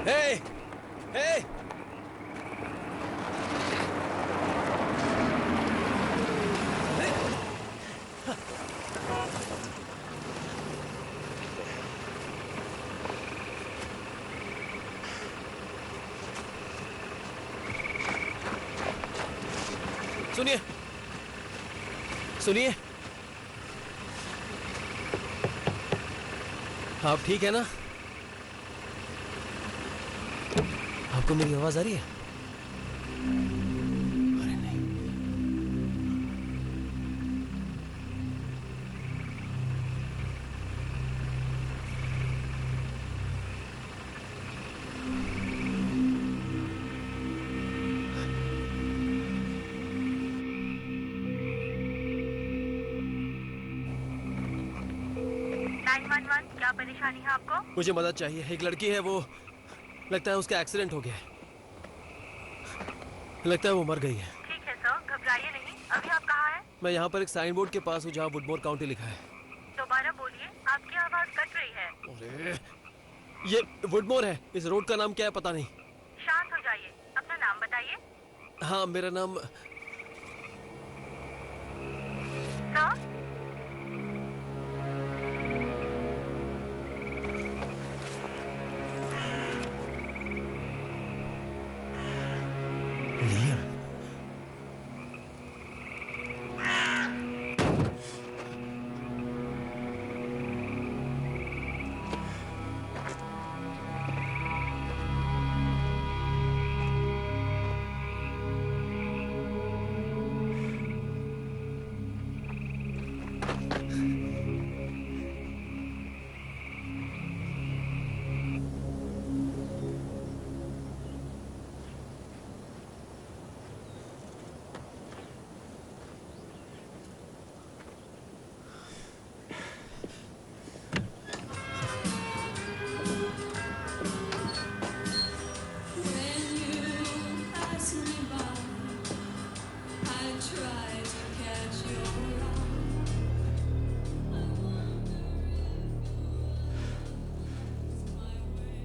Hey! Hey! सुनिए, सुनिए। आप ठीक है ना? आपको मेरी आवाज आ रही है? अरे नहीं। क्या परेशानी है आपको? मुझे मदद चाहिए। एक लड़की है, वो लगता है उसका एक्सीडेंट हो गया है। लगता है वो मर गई है। ठीक है सर, घबराइए नहीं। अभी आप कहाँ हैं? मैं यहाँ पर एक साइन बोर्ड के पास हूँ जहाँ वुडमोर काउंटी लिखा है। दोबारा बोलिए, आपकी आवाज कट रही है। अरे, ये वुडमोर है। इस रोड का नाम क्या है पता नहीं। शांत हो जाइए, अपना नाम बताइए। हाँ, मेरा नाम। सर, लिया। When you pass me by, I try to catch your eye. I wonder if it's my way.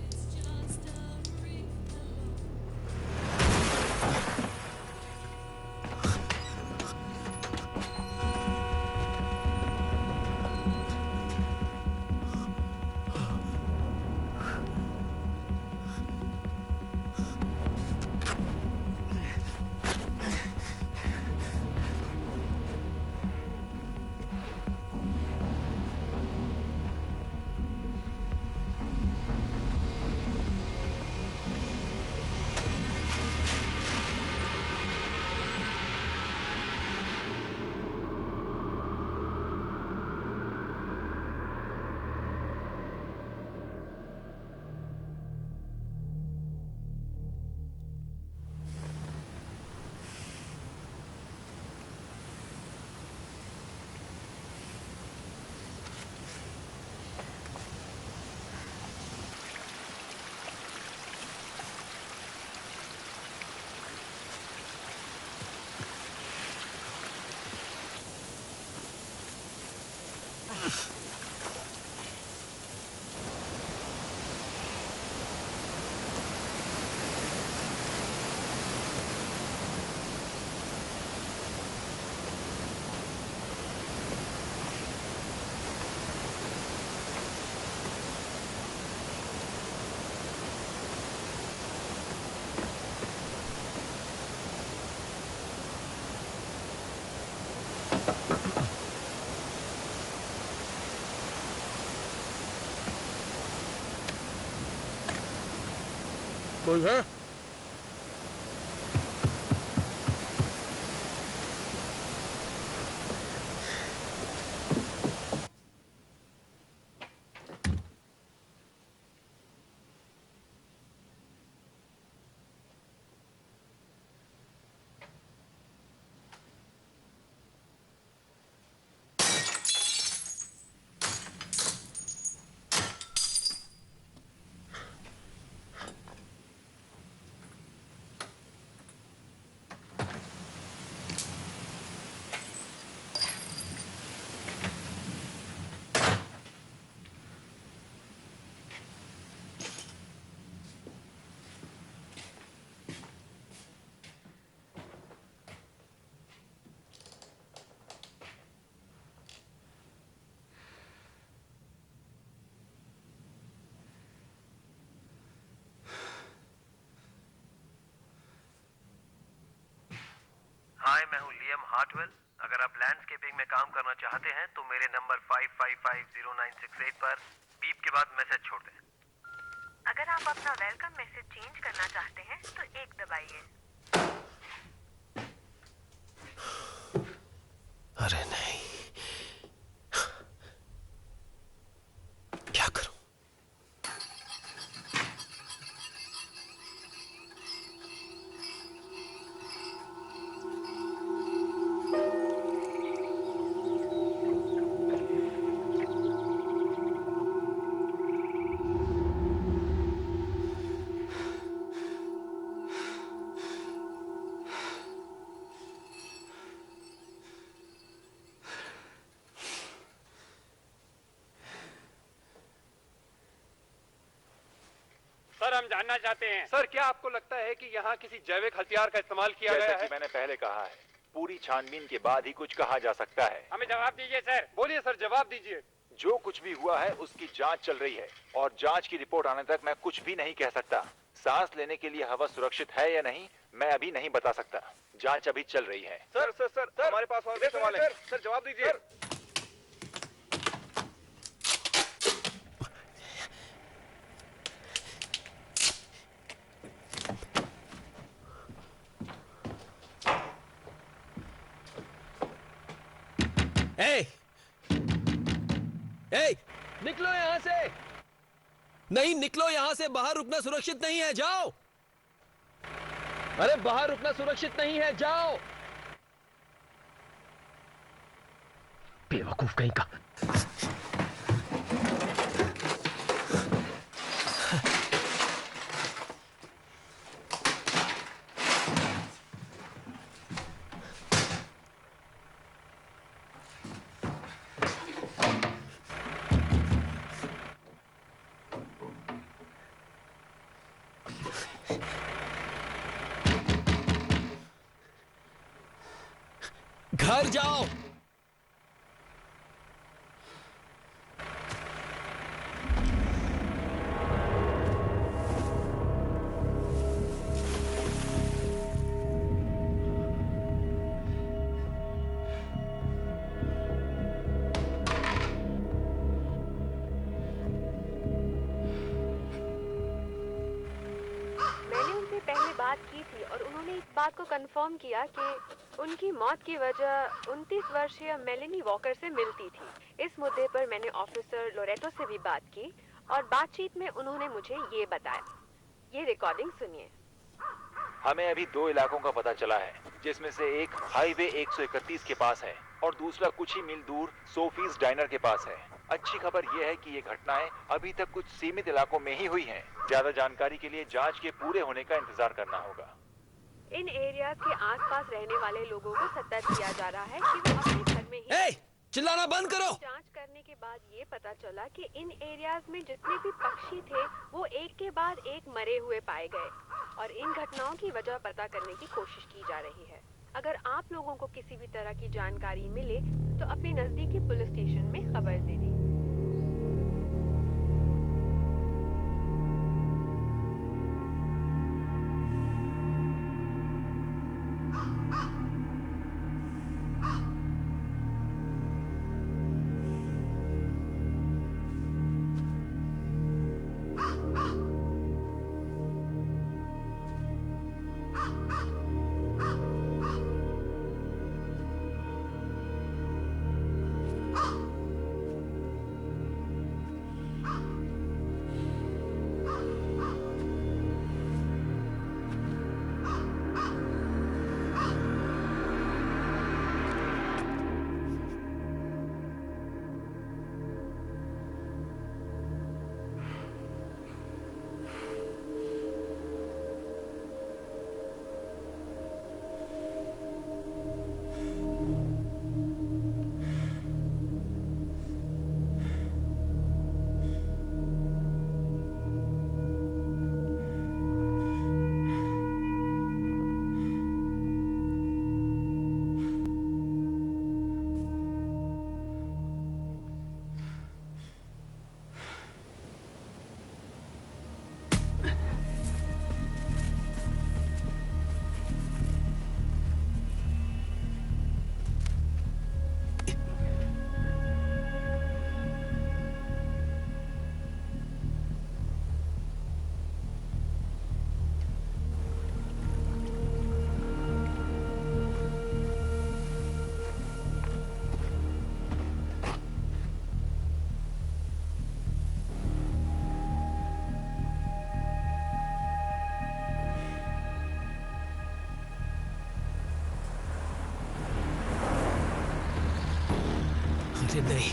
It's just a brief hello. कोई है? हार्टवेल, अगर आप लैंडस्केपिंग में काम करना चाहते हैं तो मेरे नंबर 555096 पर बीप के बाद मैसेज छोड़ दें। अगर आप अपना वेलकम मैसेज चेंज करना चाहते हैं तो 1 दबाइए। अरे नहीं, क्या करूं? सर, हम जानना चाहते हैं, सर, क्या आपको लगता है कि यहाँ किसी जैविक हथियार का इस्तेमाल किया जैसा गया कि है? मैंने पहले कहा है, पूरी छानबीन के बाद ही कुछ कहा जा सकता है। हमें जवाब दीजिए सर। बोलिए सर, जवाब दीजिए। जो कुछ भी हुआ है उसकी जांच चल रही है और जांच की रिपोर्ट आने तक मैं कुछ भी नहीं कह सकता। सांस लेने के लिए हवा सुरक्षित है या नहीं, मैं अभी नहीं बता सकता। जांच अभी चल रही है। सर, हमारे पास और भी सवाल है। सर, जवाब दीजिए। ए! ए! निकलो यहां से! नहीं, निकलो यहां से। बाहर रुकना सुरक्षित नहीं है, जाओ। अरे बाहर रुकना सुरक्षित नहीं है, जाओ। बेवकूफ कहीं का। घर जाओ। मैंने उनसे पहले बात की थी और उन्होंने इस बात को कंफर्म किया कि उनकी मौत की वजह 29 वर्षीय मेलेनी वॉकर से मिलती थी। इस मुद्दे पर मैंने ऑफिसर लोरेटो से भी बात की और बातचीत में उन्होंने मुझे ये बताया। ये रिकॉर्डिंग सुनिए। हमें अभी 2 इलाकों का पता चला है, जिसमें से एक हाईवे 131 के पास है और दूसरा कुछ ही मील दूर सोफीज डाइनर के पास है। अच्छी खबर यह है कि ये घटनाएं अभी तक कुछ सीमित इलाकों में ही हुई हैं। ज्यादा जानकारी के लिए जांच के पूरे होने का इंतजार करना होगा। इन एरियाज के आसपास रहने वाले लोगों को सतर्क किया जा रहा है कि वो अपने घर में ही ए! चिल्लाना बंद करो। जांच करने के बाद ये पता चला कि इन एरियाज में जितने भी पक्षी थे वो एक के बाद एक मरे हुए पाए गए और इन घटनाओं की वजह पता करने की कोशिश की जा रही है। अगर आप लोगों को किसी भी तरह की जानकारी मिले तो अपने नजदीकी पुलिस स्टेशन में खबर दे दें। सेंसिटिव नहीं।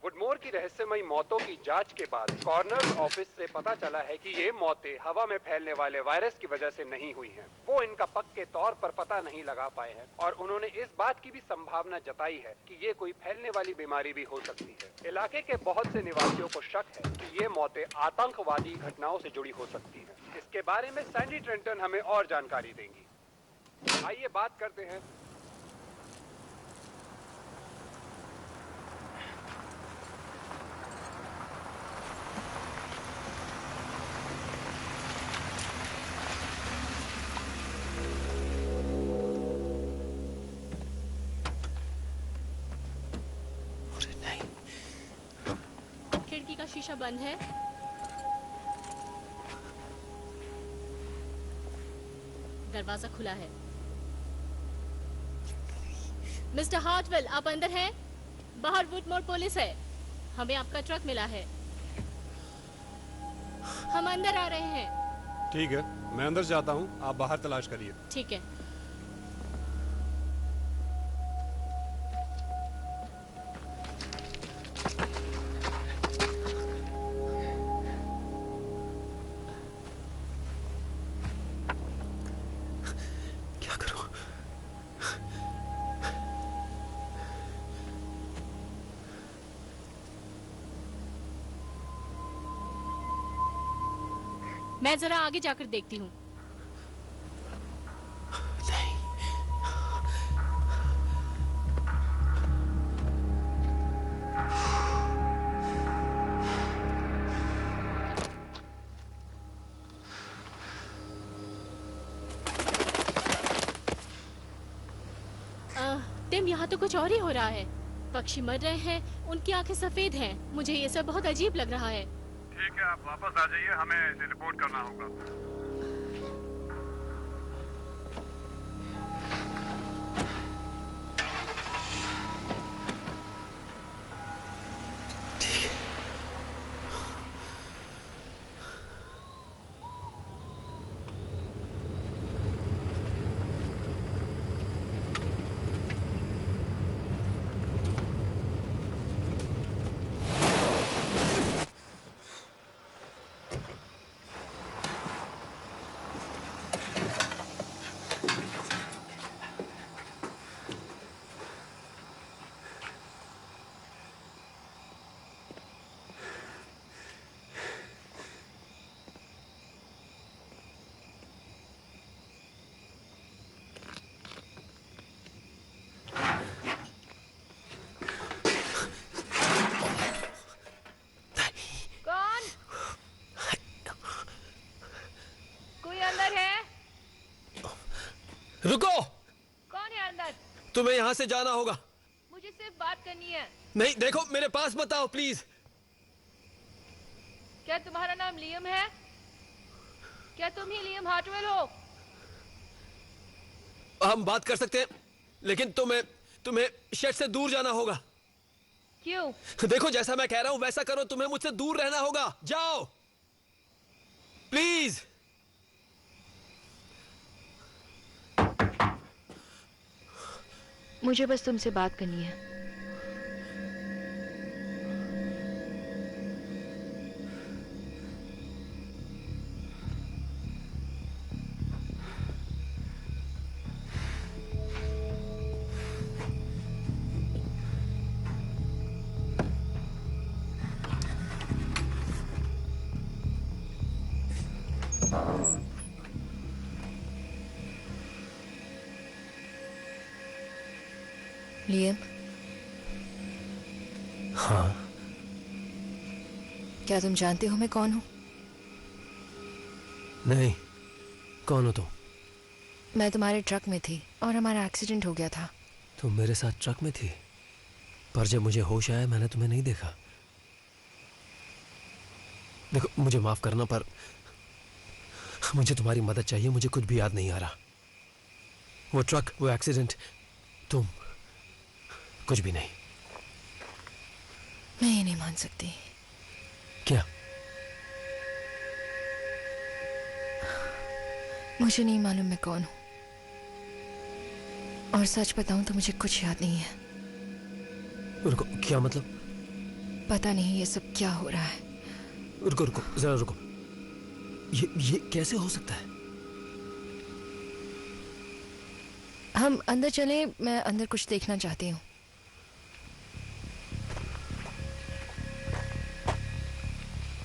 वुडमोर की रहस्यमयी मौतों की जांच के बाद कॉर्नर ऑफिस से पता चला है कि ये मौतें हवा में फैलने वाले वायरस की वजह से नहीं हुई हैं। वो इनका पक्के तौर पर पता नहीं लगा पाए हैं और उन्होंने इस बात की भी संभावना जताई है कि ये कोई फैलने वाली बीमारी भी हो सकती है। इलाके के बहुत से निवासियों को शक है कि ये मौतें आतंकवादी घटनाओं से जुड़ी हो सकती हैं। इसके बारे में सैंडी ट्रेंटन हमें और जानकारी देंगी। आइए बात करते हैं। खिड़की का शीशा बंद है। दरवाजा खुला है। मिस्टर हार्टवेल, आप अंदर हैं? बाहर वुडमोर पुलिस है। हमें आपका ट्रक मिला है। हम अंदर आ रहे हैं। ठीक है, मैं अंदर जाता हूँ, आप बाहर तलाश करिए। ठीक है। मैं जरा आगे जाकर देखती हूँ। टिम, यहाँ तो कुछ और ही हो रहा है। पक्षी मर रहे हैं, उनकी आंखें सफेद हैं। मुझे ये सब बहुत अजीब लग रहा है। ठीक है, आप वापस आ जाइए, हमें इसे रिपोर्ट करना होगा। रुको! कौन है अंदर? तुम्हें यहाँ से जाना होगा। मुझे सिर्फ बात करनी है। नहीं, देखो मेरे पास मत आओ प्लीज। क्या तुम्हारा नाम लियम है? क्या तुम ही लियम हार्टवेल हो? हम बात कर सकते हैं, लेकिन तुम्हें शेड से दूर जाना होगा। क्यों? देखो जैसा मैं कह रहा हूं वैसा करो, तुम्हें मुझसे दूर रहना होगा। जाओ प्लीज। मुझे बस तुमसे बात करनी है। लियम, हाँ। क्या तुम जानते हो मैं कौन हूँ? नहीं, कौन हो तुम? मैं तुम्हारे ट्रक में थी और हमारा एक्सीडेंट हो गया था। तुम मेरे साथ ट्रक में थी, पर जब मुझे होश आया मैंने तुम्हें नहीं देखा। देखो मुझे माफ करना, पर मुझे तुम्हारी मदद चाहिए। मुझे कुछ भी याद नहीं आ रहा। वो ट्रक, वो एक्सीडेंट, तुम, कुछ भी नहीं। मैं ये नहीं मान सकती। क्या? मुझे नहीं मालूम मैं कौन हूँ, और सच बताऊं तो मुझे कुछ याद नहीं है। रुको, क्या मतलब? पता नहीं ये सब क्या हो रहा है। रुको रुको, जरा रुको। ये कैसे हो सकता है? हम अंदर चले, मैं अंदर कुछ देखना चाहती हूँ।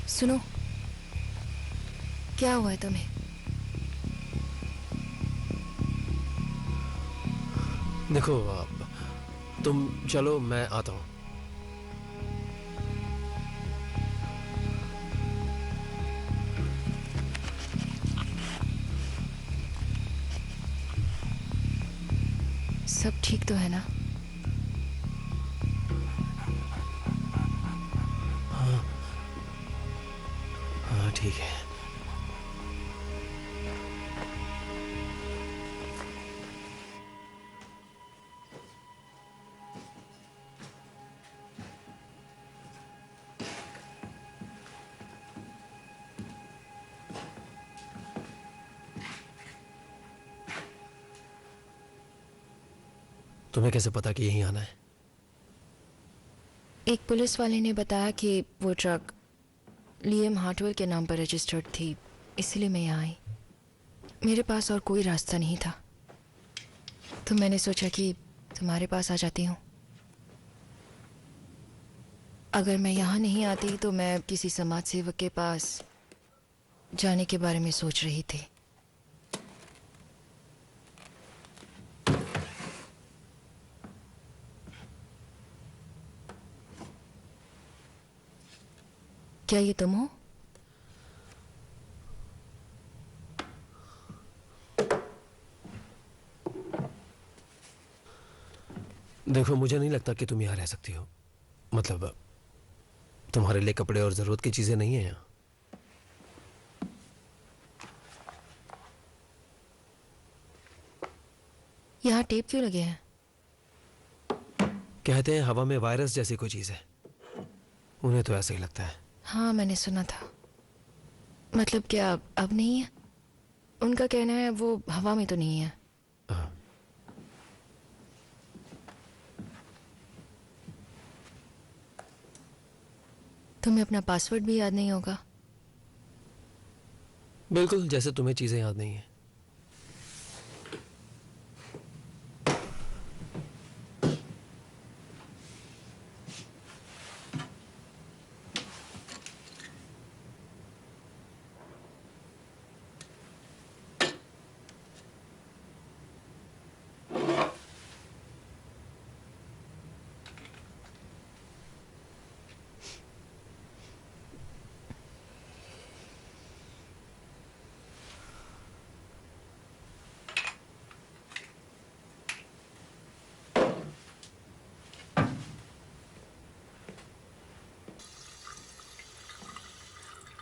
सुनो, क्या हुआ है तुम्हें? देखो तुम चलो, मैं आता हूँ। सब ठीक तो है ना? हाँ ठीक है। तुम्हें कैसे पता कि यहीं आना है? एक पुलिस वाले ने बताया कि वो ट्रक लियम हार्टवेल के नाम पर रजिस्टर्ड थी, इसलिए मैं यहाँ आई। मेरे पास और कोई रास्ता नहीं था, तो मैंने सोचा कि तुम्हारे पास आ जाती हूँ। अगर मैं यहाँ नहीं आती तो मैं किसी समाज सेवक के पास जाने के बारे में सोच रही थी। क्या ये तुम हो? देखो मुझे नहीं लगता कि तुम यहाँ रह सकती हो। मतलब तुम्हारे लिए कपड़े और जरूरत की चीजें नहीं है यहाँ। यहाँ टेप क्यों लगे हैं? कहते हैं हवा में वायरस जैसी कोई चीज है। उन्हें तो ऐसा ही लगता है। हाँ, मैंने सुना था। मतलब क्या अब नहीं है? उनका कहना है वो हवा में तो नहीं है। हाँ। तुम्हें अपना पासवर्ड भी याद नहीं होगा? बिल्कुल जैसे तुम्हें चीजें याद नहीं है।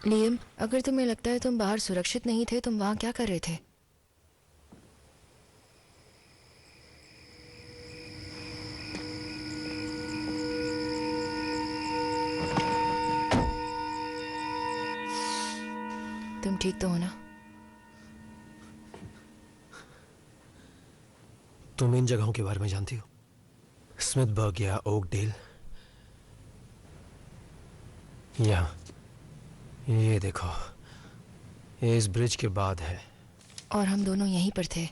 लियम, अगर तुम्हें लगता है तुम बाहर सुरक्षित नहीं थे, तुम वहां क्या कर रहे थे? तुम ठीक तो हो ना? तुम इन जगहों के बारे में जानती हो? स्मिथबर्ग या ओकडेल? या ये देखो, ये इस ब्रिज के बाद है। और हम दोनों यहीं पर थे।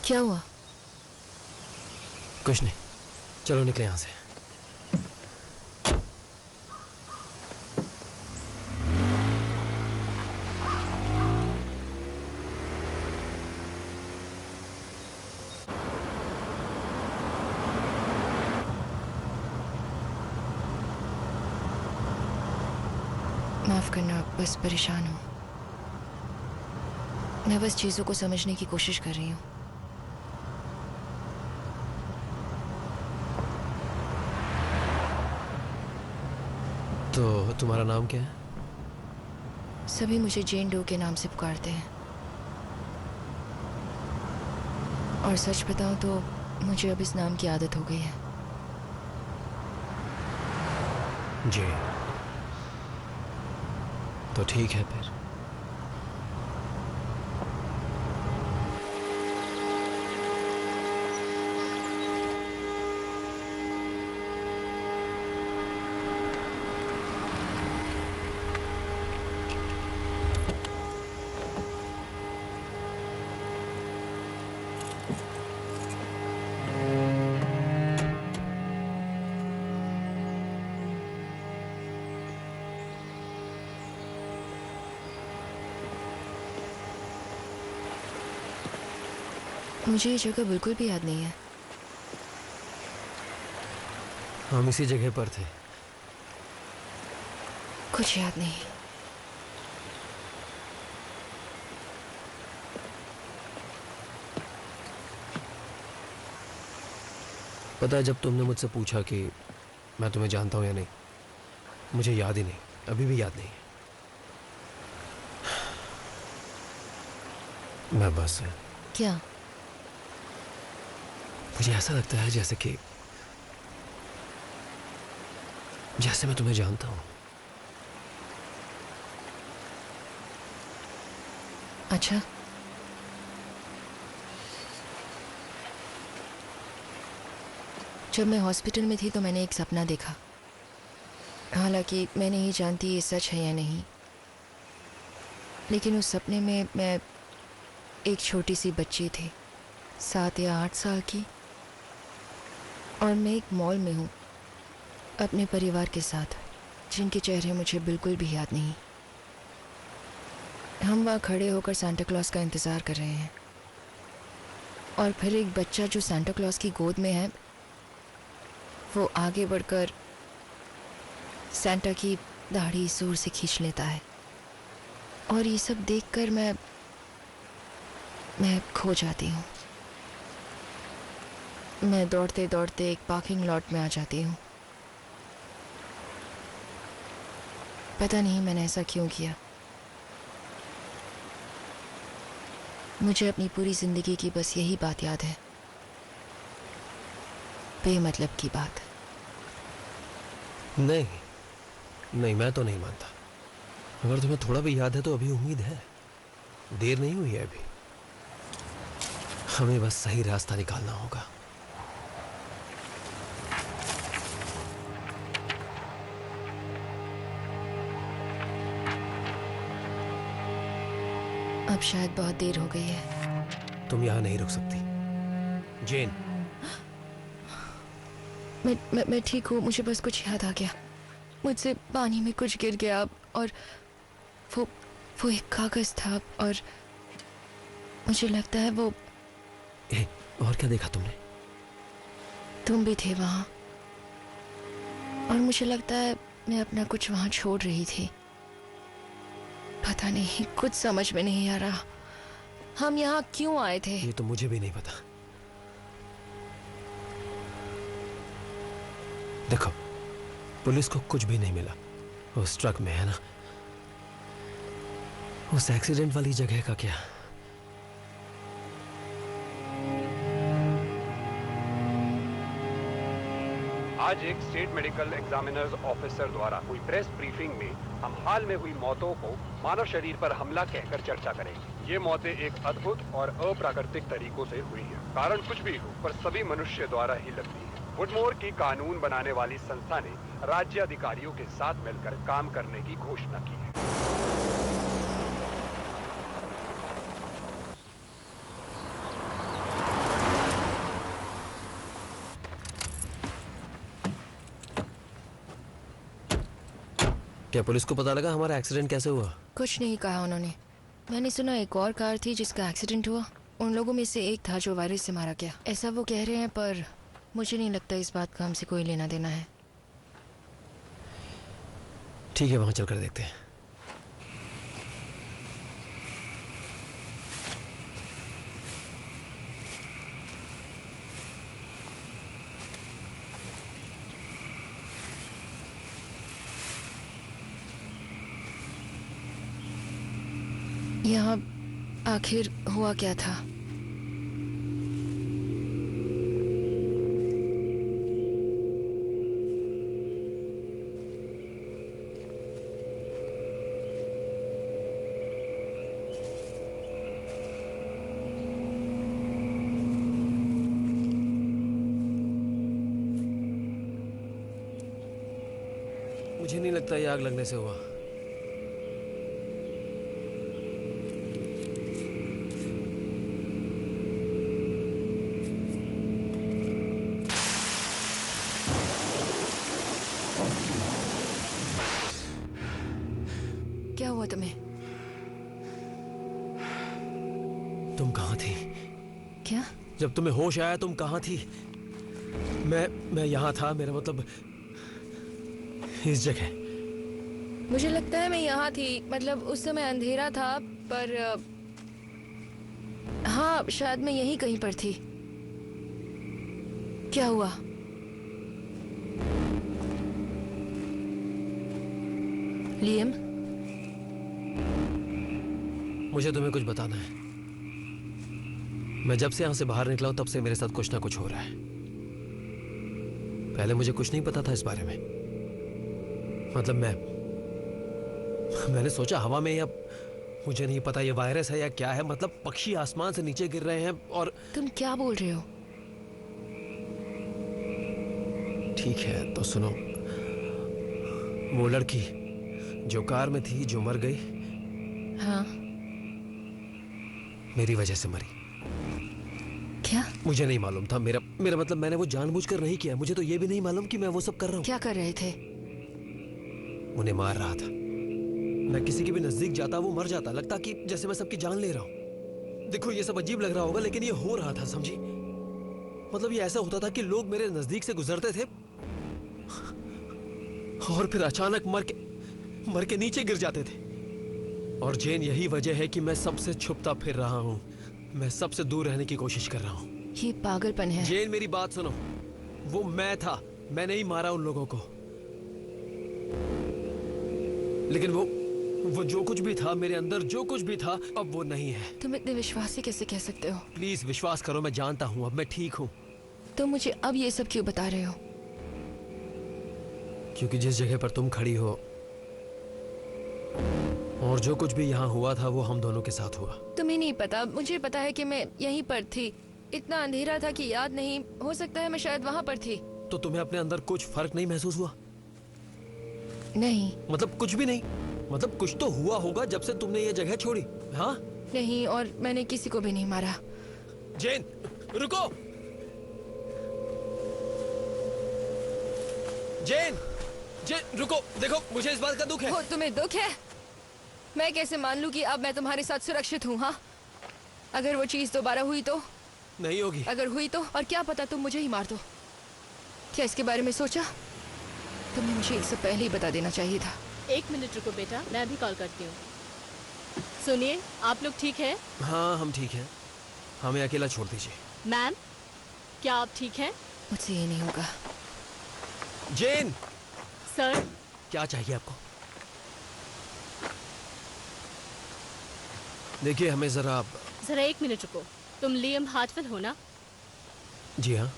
क्या हुआ? कुछ नहीं, चलो निकले यहां से। माफ करना, बस परेशान हूँ। मैं बस चीजों को समझने की कोशिश कर रही हूँ। तो तुम्हारा नाम क्या है? सभी मुझे जेन डो के नाम से पुकारते हैं। और सच बताऊं तो मुझे अब इस नाम की आदत हो गई है। जी, तो ठीक है फिर। मुझे ये जगह बिल्कुल भी याद नहीं है। हम इसी जगह पर थे। कुछ याद नहीं। पता है, जब तुमने मुझसे पूछा कि मैं तुम्हें जानता हूं या नहीं, मुझे याद ही नहीं, अभी भी याद नहीं। मैं बस क्या? मुझे ऐसा लगता है जैसे मैं तुम्हें जानता हूं। अच्छा, जब मैं हॉस्पिटल में थी तो मैंने एक सपना देखा। हालांकि मैं नहीं जानती ये सच है या नहीं, लेकिन उस सपने में मैं एक छोटी सी बच्ची थी, 7 या 8 साल की, और मैं एक मॉल में हूँ अपने परिवार के साथ, जिनके चेहरे मुझे बिल्कुल भी याद नहीं। हम वहाँ खड़े होकर सांता क्लॉज का इंतज़ार कर रहे हैं, और फिर एक बच्चा जो सांता क्लॉज की गोद में है वो आगे बढ़कर सांता की दाढ़ी जोर से खींच लेता है। और ये सब देखकर मैं खो जाती हूँ। मैं दौड़ते दौड़ते एक पार्किंग लॉट में आ जाती हूँ। पता नहीं मैंने ऐसा क्यों किया। मुझे अपनी पूरी जिंदगी की बस यही बात याद है, बेमतलब की बात। नहीं नहीं, मैं तो नहीं मानता। अगर तुम्हें थोड़ा भी याद है तो अभी उम्मीद है, देर नहीं हुई है अभी। हमें बस सही रास्ता निकालना होगा। अब शायद बहुत देर हो गई है। तुम यहां नहीं रुक सकती जेन। मैं ठीक हूँ, मुझे बस कुछ याद आ गया। मुझसे पानी में कुछ गिर गया और वो एक कागज था, और मुझे लगता है वो। और क्या देखा तुमने? तुम भी थे वहां, और मुझे लगता है मैं अपना कुछ वहां छोड़ रही थी। पता नहीं, कुछ समझ में नहीं आ रहा। हम यहाँ क्यों आए थे? ये तो मुझे भी नहीं पता। देखो, पुलिस को कुछ भी नहीं मिला उस ट्रक में, है ना? उस एक्सीडेंट वाली जगह का क्या? आज एक स्टेट मेडिकल एग्जामिनर्स ऑफिसर द्वारा हुई प्रेस ब्रीफिंग में हम हाल में हुई मौतों को मानव शरीर पर हमला कहकर चर्चा करेंगे। ये मौतें एक अद्भुत और अप्राकृतिक तरीकों से हुई हैं। कारण कुछ भी हो, पर सभी मनुष्य द्वारा ही लगती है। वुडमोर की कानून बनाने वाली संस्था ने राज्य अधिकारियों के साथ मिलकर काम करने की घोषणा की है। क्या पुलिस को पता लगा हमारा एक्सीडेंट कैसे हुआ? कुछ नहीं कहा उन्होंने। मैंने सुना एक और कार थी जिसका एक्सीडेंट हुआ। उन लोगों में से एक था जो वायरस से मारा गया, ऐसा वो कह रहे हैं, पर मुझे नहीं लगता इस बात का हमसे कोई लेना देना है। ठीक है, वहां चलकर देखते हैं। यहाँ आखिर हुआ क्या था? मुझे नहीं लगता ये आग लगने से हुआ। क्या हुआ तुम्हें? तुम कहाँ थी? क्या? जब तुम्हें होश आया तुम कहाँ थी? मैं यहाँ था, मेरा मतलब इस जगह। मुझे लगता है मैं यहाँ थी, मतलब उस समय अंधेरा था, पर हाँ शायद मैं यहीं कहीं पर थी। क्या हुआ? लियम, मुझे तुम्हें कुछ बताना है। मैं जब से यहां से बाहर निकला हूं तब से मेरे साथ कुछ ना कुछ हो रहा है। पहले मुझे कुछ नहीं पता था इस बारे में। मतलब मैंने सोचा हवा में, या मुझे नहीं पता ये वायरस है या क्या है। मतलब पक्षी आसमान से नीचे गिर रहे हैं और तुम क्या बोल रहे हो? ठीक है तो सुनो, वो लड़की जो कार में थी जो मर गई, हाँ, मेरी वजह से मरी। क्या? मुझे नहीं मालूम था। मेरा मतलब मैंने वो जानबूझकर नहीं किया। मुझे तो ये भी नहीं मालूम कि मैं वो सब कर रहा हूँ। क्या कर रहे थे? उन्हें मार रहा था। मैं किसी के भी नजदीक जाता वो मर जाता, लगता कि जैसे मैं सबकी जान ले रहा हूँ। देखो ये सब अजीब लग रहा होगा लेकिन ये हो रहा था, समझी? मतलब ये ऐसा होता था कि लोग मेरे नजदीक से गुजरते थे और फिर अचानक मर के नीचे गिर जाते थे। और जेन, यही वजह है कि मैं सबसे छुपता फिर रहा हूँ। मैं सबसे दूर रहने की कोशिश कर रहा हूँ। ये पागलपन है। जेन मेरी बात सुनो, वो मैं था, मैंने ही मारा उन लोगों को। लेकिन वो जो कुछ भी था मेरे अंदर, जो कुछ भी था, अब वो नहीं है। तुम इतने विश्वासी कैसे कह सकते हो? प्लीज विश्वास करो, मैं जानता हूँ अब मैं ठीक हूँ। तुम मुझे अब ये सब क्यों बता रहे हो? क्योंकि जिस जगह पर तुम खड़ी हो और जो कुछ भी यहाँ हुआ था वो हम दोनों के साथ हुआ। तुम्हें नहीं पता, मुझे पता है कि मैं यहीं पर थी। इतना अंधेरा था कि याद नहीं। हो सकता है मैं शायद वहाँ पर थी। तो तुम्हें अपने अंदर कुछ फर्क नहीं महसूस हुआ? नहीं। मतलब कुछ भी नहीं? मतलब कुछ तो हुआ होगा जब से तुमने ये जगह छोड़ी। हाँ? नहीं, और मैंने किसी को भी नहीं मारा। जेन, रुको! जेन रुको, देखो मुझे इस बात का दुख है। हो, तुम्हें दुख है? मैं कैसे मान लूं कि अब मैं तुम्हारे साथ सुरक्षित हूँ? हाँ, अगर वो चीज दोबारा हुई तो? नहीं होगी। अगर हुई तो? और क्या पता तुम मुझे ही मार दो। क्या इसके बारे में सोचा? तुमने मुझे इससे पहले ही बता देना चाहिए था। 1 मिनट रुको बेटा, मैं अभी कॉल करती हूँ। सुनिए, आप लोग ठीक है? हाँ हम ठीक हैं, हमें अकेला छोड़ दीजिए। मैम, क्या आप ठीक हैं? मुझसे ये नहीं होगा। जेन! सर, क्या चाहिए आपको? देखिए हमें जरा जरा 1 मिनट रुको। तुम लियम हार्टवेल हो ना? जी हाँ।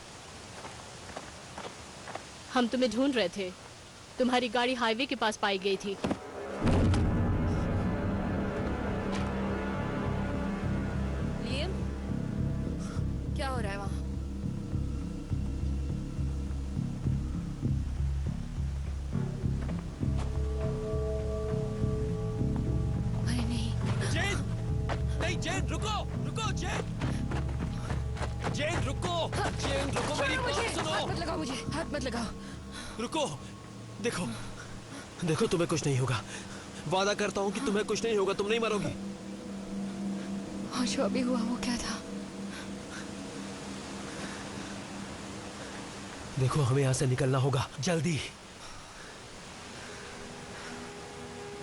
हम तुम्हें ढूंढ रहे थे। तुम्हारी गाड़ी हाईवे के पास पाई गई थी। लियम, क्या हो रहा है वहाँ? अरे नहीं। जेन! नहीं जेन, रुको! रुको जेन! जेन रुको! जेन रुको, मेरी बात सुनो! हाथ मत लगाओ मुझे, हाथ मत लगाओ। रुको! देखो, देखो तुम्हें कुछ नहीं होगा। वादा करता हूँ कि तुम्हें कुछ नहीं होगा, तुम नहीं मरोगी। और जो अभी हुआ वो क्या था? देखो हमें यहाँ से निकलना होगा, जल्दी।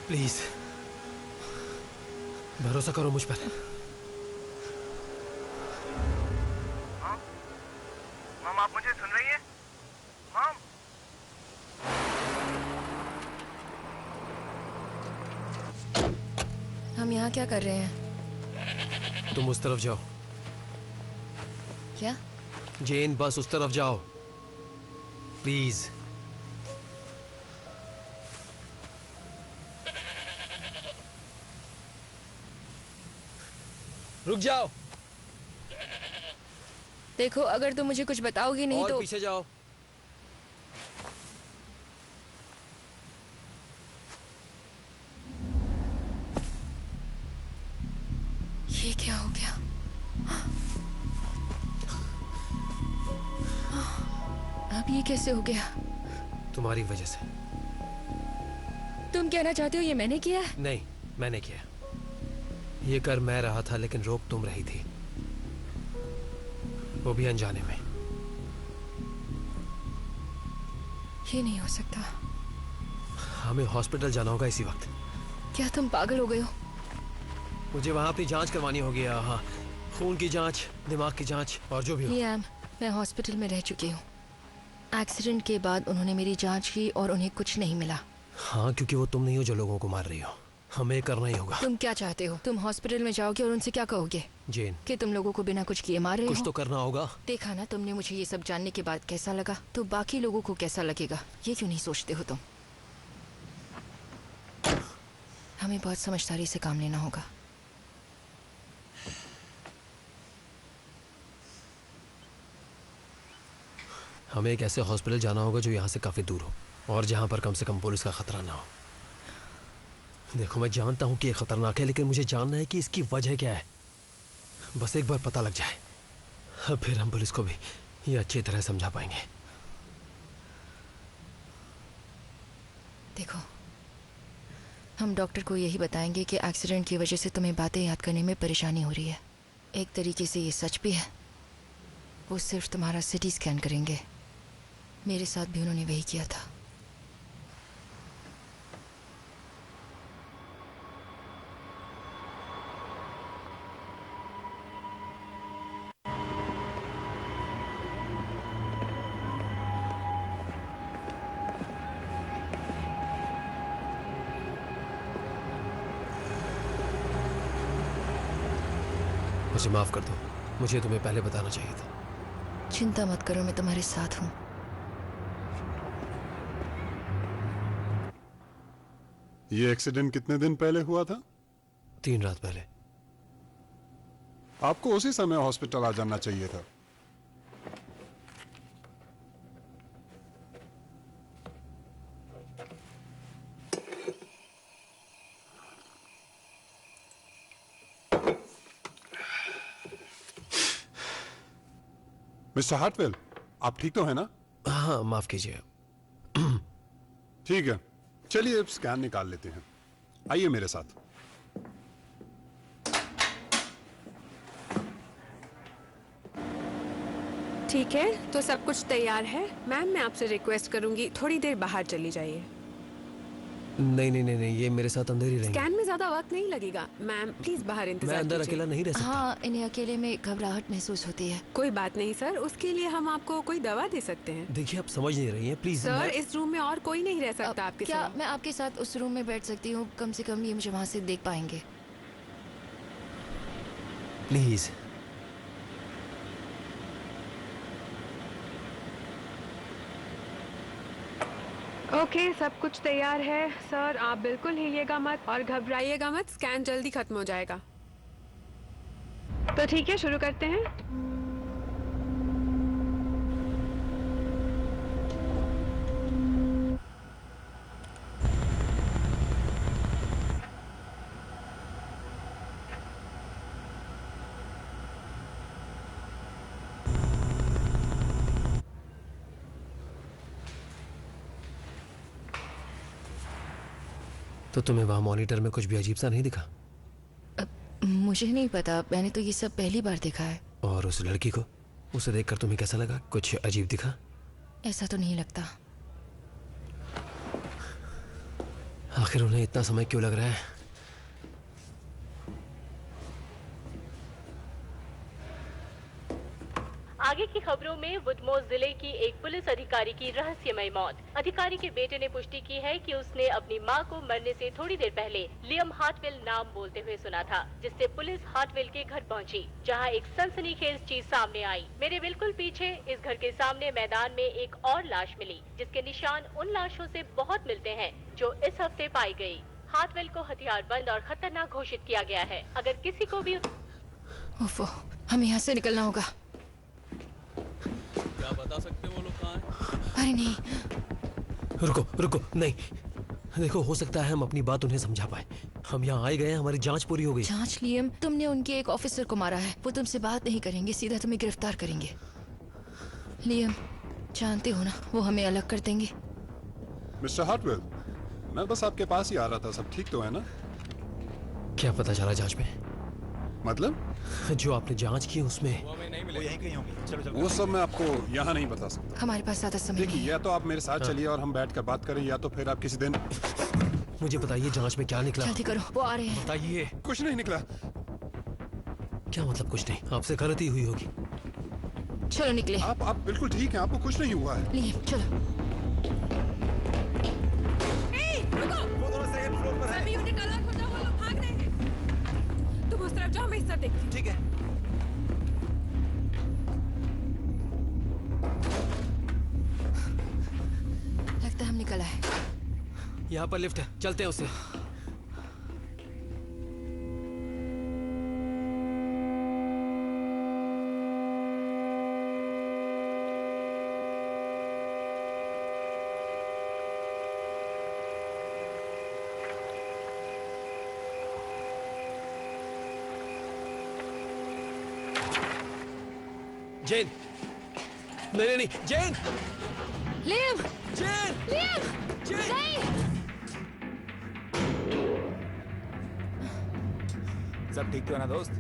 प्लीज, भरोसा करो मुझ पर। मम, आप मुझे सुन रही हैं? मम, हम यहाँ क्या कर रहे हैं? तुम उस तरफ जाओ। क्या? जेन बस उस तरफ जाओ, प्लीज। रुक जाओ। देखो, अगर तुम मुझे कुछ बताओगी नहीं और तो पीछे जाओ। ये क्या हो गया? अब ये कैसे हो गया? तुम्हारी वजह से। तुम कहना चाहते हो ये मैंने किया है? नहीं, मैंने किया। ये कर मैं रहा था, लेकिन रोक तुम रही थी, वो भी अनजाने में। ये नहीं हो सकता। हमें हॉस्पिटल जाना होगा इसी वक्त। क्या तुम पागल हो गए हो? मुझे वहां अपनी जांच करवानी होगी। हाँ, खून की जांच, दिमाग की जांच और जो भी हो। लियाम, मैं हॉस्पिटल में रह चुकी हूँ। एक्सीडेंट के बाद उन्होंने मेरी जांच की और उन्हें कुछ नहीं मिला। हाँ, क्योंकि वो तुम नहीं हो जो लोगों को मार रही हो। हमें करना ही होगा। तुम क्या चाहते हो? तुम हॉस्पिटल में जाओगे और उनसे क्या कहोगे? जेन, कि तुम लोगों को बिना कुछ किए मार रहे हो? कुछ तो करना होगा। देखा ना तुमने मुझे ये सब जानने के बाद कैसा लगा, तो बाकी लोगों को कैसा लगेगा ये क्यों नहीं सोचते हो तुम? हमें बहुत समझदारी से काम लेना होगा। हमें एक ऐसे हॉस्पिटल जाना होगा जो यहाँ से काफी दूर हो और जहाँ पर कम से कम पुलिस का खतरा ना हो। देखो, मैं जानता हूँ कि ये खतरनाक है, लेकिन मुझे जानना है कि इसकी वजह क्या है। बस एक बार पता लग जाए, अब फिर हम पुलिस को भी ये अच्छी तरह समझा पाएंगे। देखो, हम डॉक्टर को यही बताएंगे कि एक्सीडेंट की वजह से तुम्हें बातें याद करने में परेशानी हो रही है। एक तरीके से ये सच भी है। वो सिर्फ तुम्हारा सिटी स्कैन करेंगे। मेरे साथ भी उन्होंने वही किया था। मुझे माफ कर दो, मुझे तुम्हें पहले बताना चाहिए था। चिंता मत करो, मैं तुम्हारे साथ हूँ। ये एक्सीडेंट कितने दिन पहले हुआ था? 3 रात पहले। आपको उसी समय हॉस्पिटल आ जाना चाहिए था। मिस्टर हार्टवेल, आप ठीक तो है ना? हाँ, माफ कीजिए। ठीक है, चलिए अब स्कैन निकाल लेते हैं। आइए मेरे साथ। ठीक है, तो सब कुछ तैयार है। मैम, मैं आपसे रिक्वेस्ट करूंगी थोड़ी देर बाहर चली जाइए। नहीं नहीं नहीं नहीं, ये मेरे साथ अंदर ही रहेंगे। स्कैन में ज्यादा वक्त नहीं लगेगा। मैम, प्लीज बाहर इंतजार मैं अंदर कीजिए। अकेला नहीं रह सकता। हाँ, इन्हें अकेले में घबराहट महसूस होती है। कोई बात नहीं सर, उसके लिए हम आपको कोई दवा दे सकते हैं। देखिए, आप समझ नहीं रही हैं, प्लीज। सर, इस रूम में और कोई नहीं रह सकता आपके क्या साथ। मैं आपके साथ उस रूम में बैठ सकती हूँ? कम से कम ये मुझे वहाँ से देख पाएंगे। प्लीज। ओके, सब कुछ तैयार है सर। आप बिल्कुल हिलिएगा मत और घबराइएगा मत। स्कैन जल्दी खत्म हो जाएगा। तो ठीक है, शुरू करते हैं। तो तुम्हें वहां मॉनिटर में कुछ भी अजीब सा नहीं दिखा? मुझे नहीं पता, मैंने तो ये सब पहली बार देखा है। और उस लड़की को, उसे देखकर तुम्हें कैसा लगा? कुछ अजीब दिखा? ऐसा तो नहीं लगता। आखिर उन्हें इतना समय क्यों लग रहा है? आगे की खबरों में वुडमोर जिले की एक पुलिस अधिकारी की रहस्यमय मौत। अधिकारी के बेटे ने पुष्टि की है कि उसने अपनी मां को मरने से थोड़ी देर पहले लियम हार्टवेल नाम बोलते हुए सुना था, जिससे पुलिस हार्टवेल के घर पहुंची, जहां एक सनसनीखेज चीज सामने आई। मेरे बिल्कुल पीछे इस घर के सामने मैदान में एक और लाश मिली, जिसके निशान उन लाशों से बहुत मिलते हैं जो इस हफ्ते पाई गयी। हार्टवेल को हथियारबंद और खतरनाक घोषित किया गया है। अगर किसी को भी ओफो, हमें यहाँ से निकलना होगा। क्या बता सकते वो लोग कहाँ हैं? अरे नहीं, रुको रुको, नहीं। देखो, हो सकता है हम अपनी बात उन्हें समझा पाए। हम यहाँ आए गए हैं, हमारी जांच पूरी हो गई। जांच? लियम, तुमने उनके एक ऑफिसर को मारा है। वो तुमसे बात नहीं करेंगे, सीधा तुम्हें गिरफ्तार करेंगे। लियम, जानते हो ना, वो हमें अलग कर देंगे। मिस्टर हार्टवेल, मैं बस आपके पास ही आ रहा था। सब ठीक तो है ना? क्या पता चला जांच में? मतलब? जो आपने जांच की उसमें वो हमें नहीं मिलेगी। वो यहीं कहीं होंगी। चलो चलो। वो सब मैं आपको यहाँ नहीं बता सकता। हमारे पास ज्यादा समय देखिए, नहीं है। या तो आप मेरे साथ चलिए और हम बैठकर बात करें, या तो फिर आप किसी दिन। मुझे बताइए, जांच में क्या निकला? जल्दी करो, वो आ रहे हैं। बताइए। कुछ नहीं निकला। क्या मतलब कुछ नहीं? आपसे गलती हुई होगी। चलो निकले। आप बिल्कुल ठीक हैं, आपको कुछ नहीं हुआ है। लियम, चलो। वो दोनों सेकंड फ्लोर पर है। यूनिट अलर्ट हो जाओ, वो लोग भाग रहे हैं। तुम उस तरफ जाओ, मैं इस तरफ देखती हूँ। ठीक है। लगता है हम निकल आए। यहाँ पर लिफ्ट है, चलते हैं उससे। जेन, नहीं नहीं नहीं, जेन, लियम, जेन, लियम, जेन। नहीं। सब ठीक तो है ना दोस्त?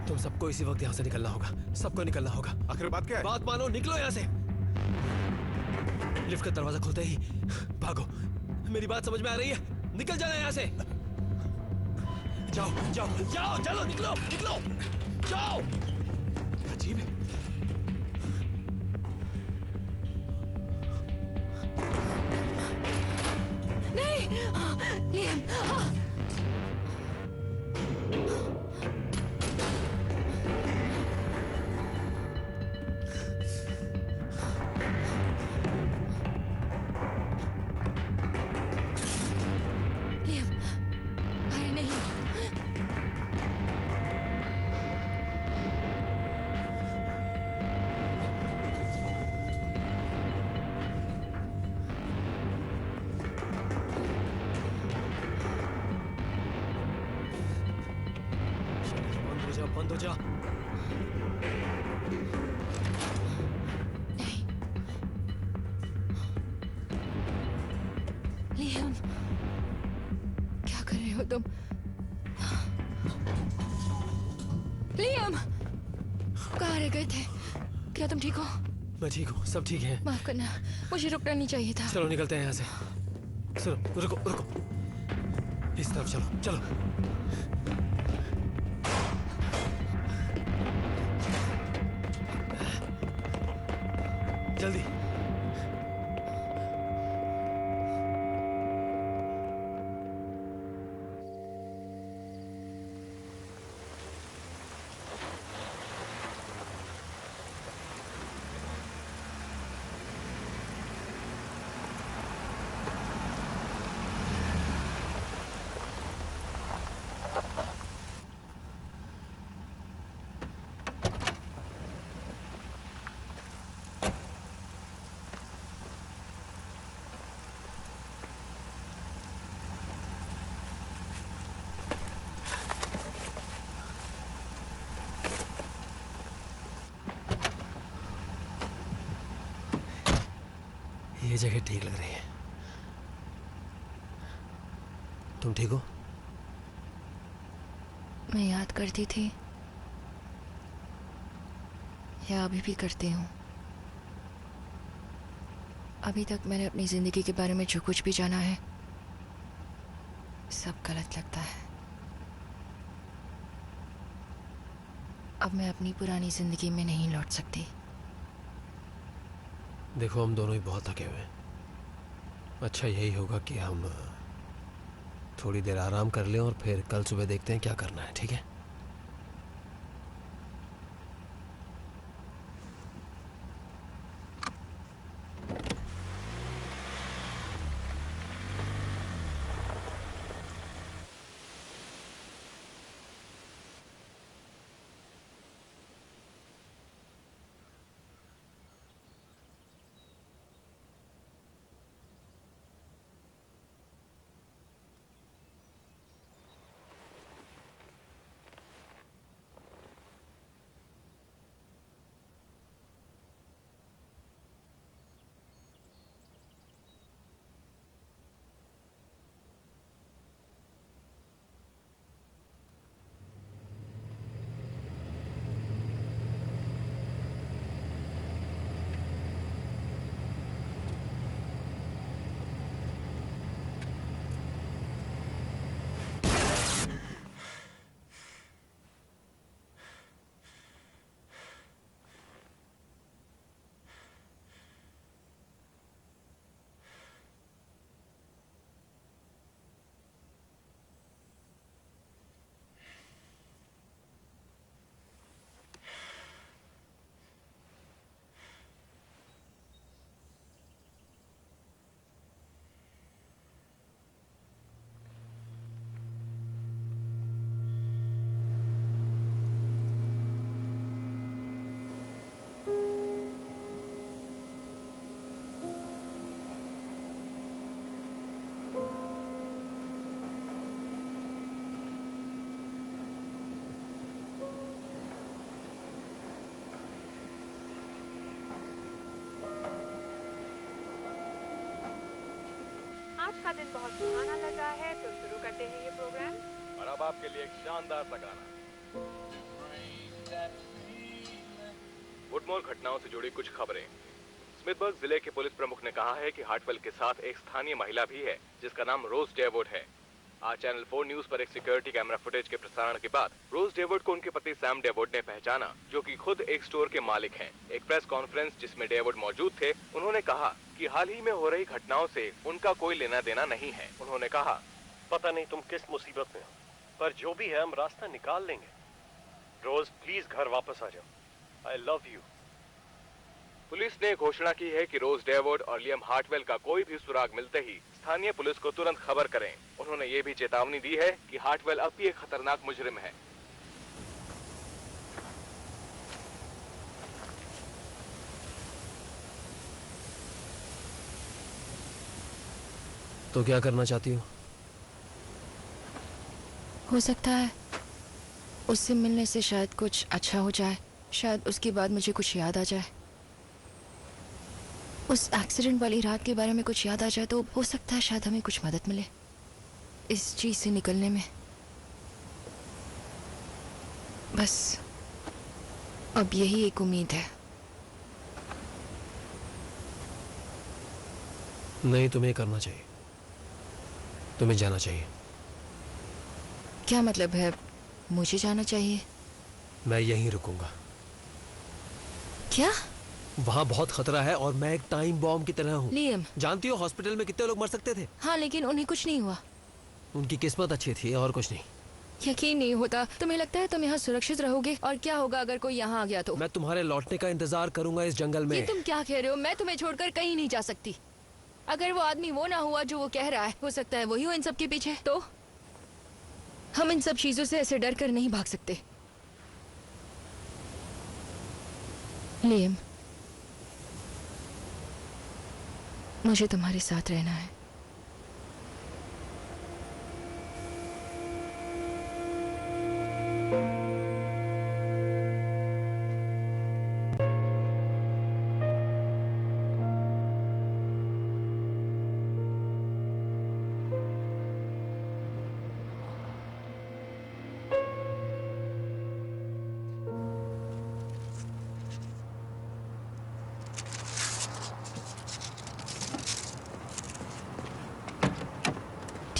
तुम सबको इसी वक्त यहाँ से निकलना होगा। सबको निकलना होगा। आखिर बात क्या है? बात मानो, निकलो यहाँ से। लिफ्ट का दरवाजा खुलते ही भागो। मेरी बात समझ में आ रही है? निकल जाना यहाँ से। जाओ जाओ जाओ, चलो निकलो निकलो, जाओ। अजीब है। नहीं, लियम, लियम, अरे नहीं। बंद हो जा, बंद हो जा। नहीं, लियम, क्या कर रहे हो तुम? लियम, कहाँ रह गए थे? क्या तुम ठीक हो? मैं ठीक हूँ, सब ठीक है। माफ करना, मुझे रुकना नहीं चाहिए था। चलो निकलते हैं यहाँ से। सुनो, रुको रुको, इस तरफ चलो चलो। जल्दी। ये जगह ठीक लग रही है। तुम ठीक हो? मैं याद करती थी या अभी भी करती हूँ। अभी तक मैंने अपनी जिंदगी के बारे में जो कुछ भी जाना है सब गलत लगता है। अब मैं अपनी पुरानी जिंदगी में नहीं लौट सकती। देखो हम दोनों ही बहुत थके हुए हैं। अच्छा यही होगा कि हम थोड़ी देर आराम कर लें और फिर कल सुबह देखते हैं क्या करना है, ठीक है? आज का दिन बहुत सुहाना लग रहा है तो शुरू करते हैं ये प्रोग्राम। और अब आपके लिए एक शानदार सा गाना। वुडमोर घटनाओं से जुड़ी कुछ खबरें। स्मिथबर्ग जिले के पुलिस प्रमुख ने कहा है कि हार्टवेल के साथ एक स्थानीय महिला भी है जिसका नाम रोज डेवुड है। आज चैनल 4 न्यूज पर एक सिक्योरिटी कैमरा फुटेज के प्रसारण के बाद रोज डेवुड को उनके पति सैम डेवुड ने पहचाना, जो कि खुद एक स्टोर के मालिक हैं। एक प्रेस कॉन्फ्रेंस जिसमें डेवुड मौजूद थे, उन्होंने कहा कि हाल ही में हो रही घटनाओं से उनका कोई लेना देना नहीं है। उन्होंने कहा, पता नहीं तुम किस मुसीबत में हो, पर जो भी है हम रास्ता निकाल लेंगे। रोज प्लीज घर वापस आ जाओ। I love you. पुलिस ने घोषणा की है कि रोज डेवुड और लियम हार्टवेल का कोई भी सुराग मिलते ही स्थानीय पुलिस को तुरंत खबर करें। उन्होंने ये भी चेतावनी दी है कि हार्टवेल अब भी एक खतरनाक मुजरिम है। तो क्या करना चाहती हो? हो सकता है उससे मिलने से शायद कुछ अच्छा हो जाए। शायद उसके बाद मुझे कुछ याद आ जाए, उस एक्सीडेंट वाली रात के बारे में कुछ याद आ जाए, तो हो सकता है शायद हमें कुछ मदद मिले इस चीज से निकलने में। बस अब यही एक उम्मीद है। नहीं, तुम्हें करना चाहिए, तुम्हें जाना चाहिए। क्या मतलब है मुझे जाना चाहिए? मैं यहीं रुकूंगा। क्या? वहाँ बहुत खतरा है और मैं एक टाइम बॉम्ब की तरह हूँ। लियम, जानती हो हॉस्पिटल में कितने लोग मर सकते थे? हाँ, लेकिन उन्हें कुछ नहीं हुआ। उनकी किस्मत अच्छी थी और कुछ नहीं। यकीन नहीं होता। तुम्हें लगता है तुम यहाँ सुरक्षित रहोगे? और क्या होगा अगर कोई यहाँ आ गया तो? मैं तुम्हारे लौटने का इंतजार करूंगा इस जंगल में। ये तुम क्या कह रहे हो? मैं तुम्हें छोड़कर कहीं नहीं जा सकती। अगर वो आदमी वो ना हुआ जो वो कह रहा है, हो सकता है वही हो इन सब के पीछे। तो हम इन सब चीजों से ऐसे डर कर नहीं भाग सकते। लियम, मुझे तुम्हारे साथ रहना है।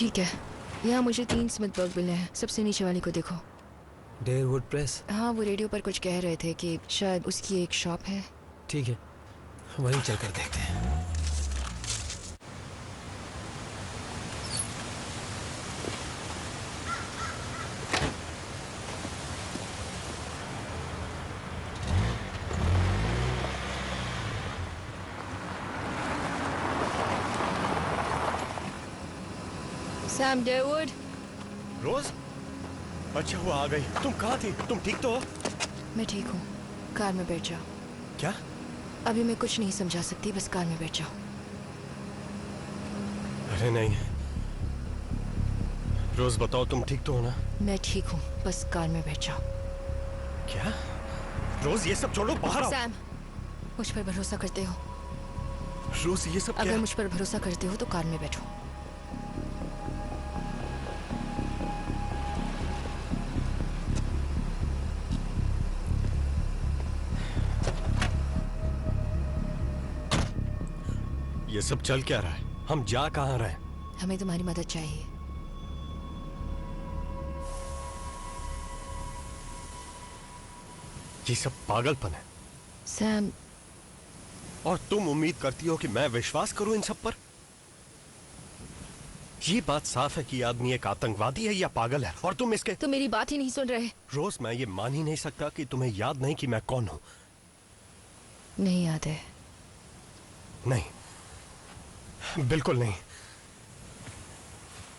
ठीक है, यहाँ मुझे 3 स्मिथबर्ग मिले हैं। सबसे नीचे वाली को देखो। डेयरवुड प्रेस। हाँ, वो रेडियो पर कुछ कह रहे थे कि शायद उसकी एक शॉप है। ठीक है, वहीं चलकर देखते हैं। सैम डेयरवुड। रोज? अच्छा वो आ गई। तुम कहाँ थी? तुम ठीक तो हो? मैं ठीक हूँ। कार में बैठ जाओ। क्या? अभी मैं कुछ नहीं समझा सकती, बस कार में बैठ जाओ। अरे नहीं रोज, बताओ तुम ठीक तो हो ना? मैं ठीक हूँ, बस कार में बैठ जाओ। क्या? रोज ये सब छोड़ो, बाहर आओ। सैम, मुझ पर भरोसा करते हो? रोज ये सब अगर क्या? मुझ पर भरोसा करते हो तो कार में बैठो। ये सब चल क्या रहा है? हम जा कहाँ रहे हैं? हमें तुम्हारी मदद चाहिए। ये सब पागलपन है। सैम, और तुम उम्मीद करती हो कि मैं विश्वास करूं इन सब पर? ये बात साफ है कि आदमी एक आतंकवादी है या पागल है, और तुम इसके... तुम मेरी बात ही नहीं सुन रहे। रोज, मैं ये मान ही नहीं सकता कि तुम्हें याद नहीं कि मैं कौन हूं। नहीं याद है? नहीं, बिल्कुल नहीं।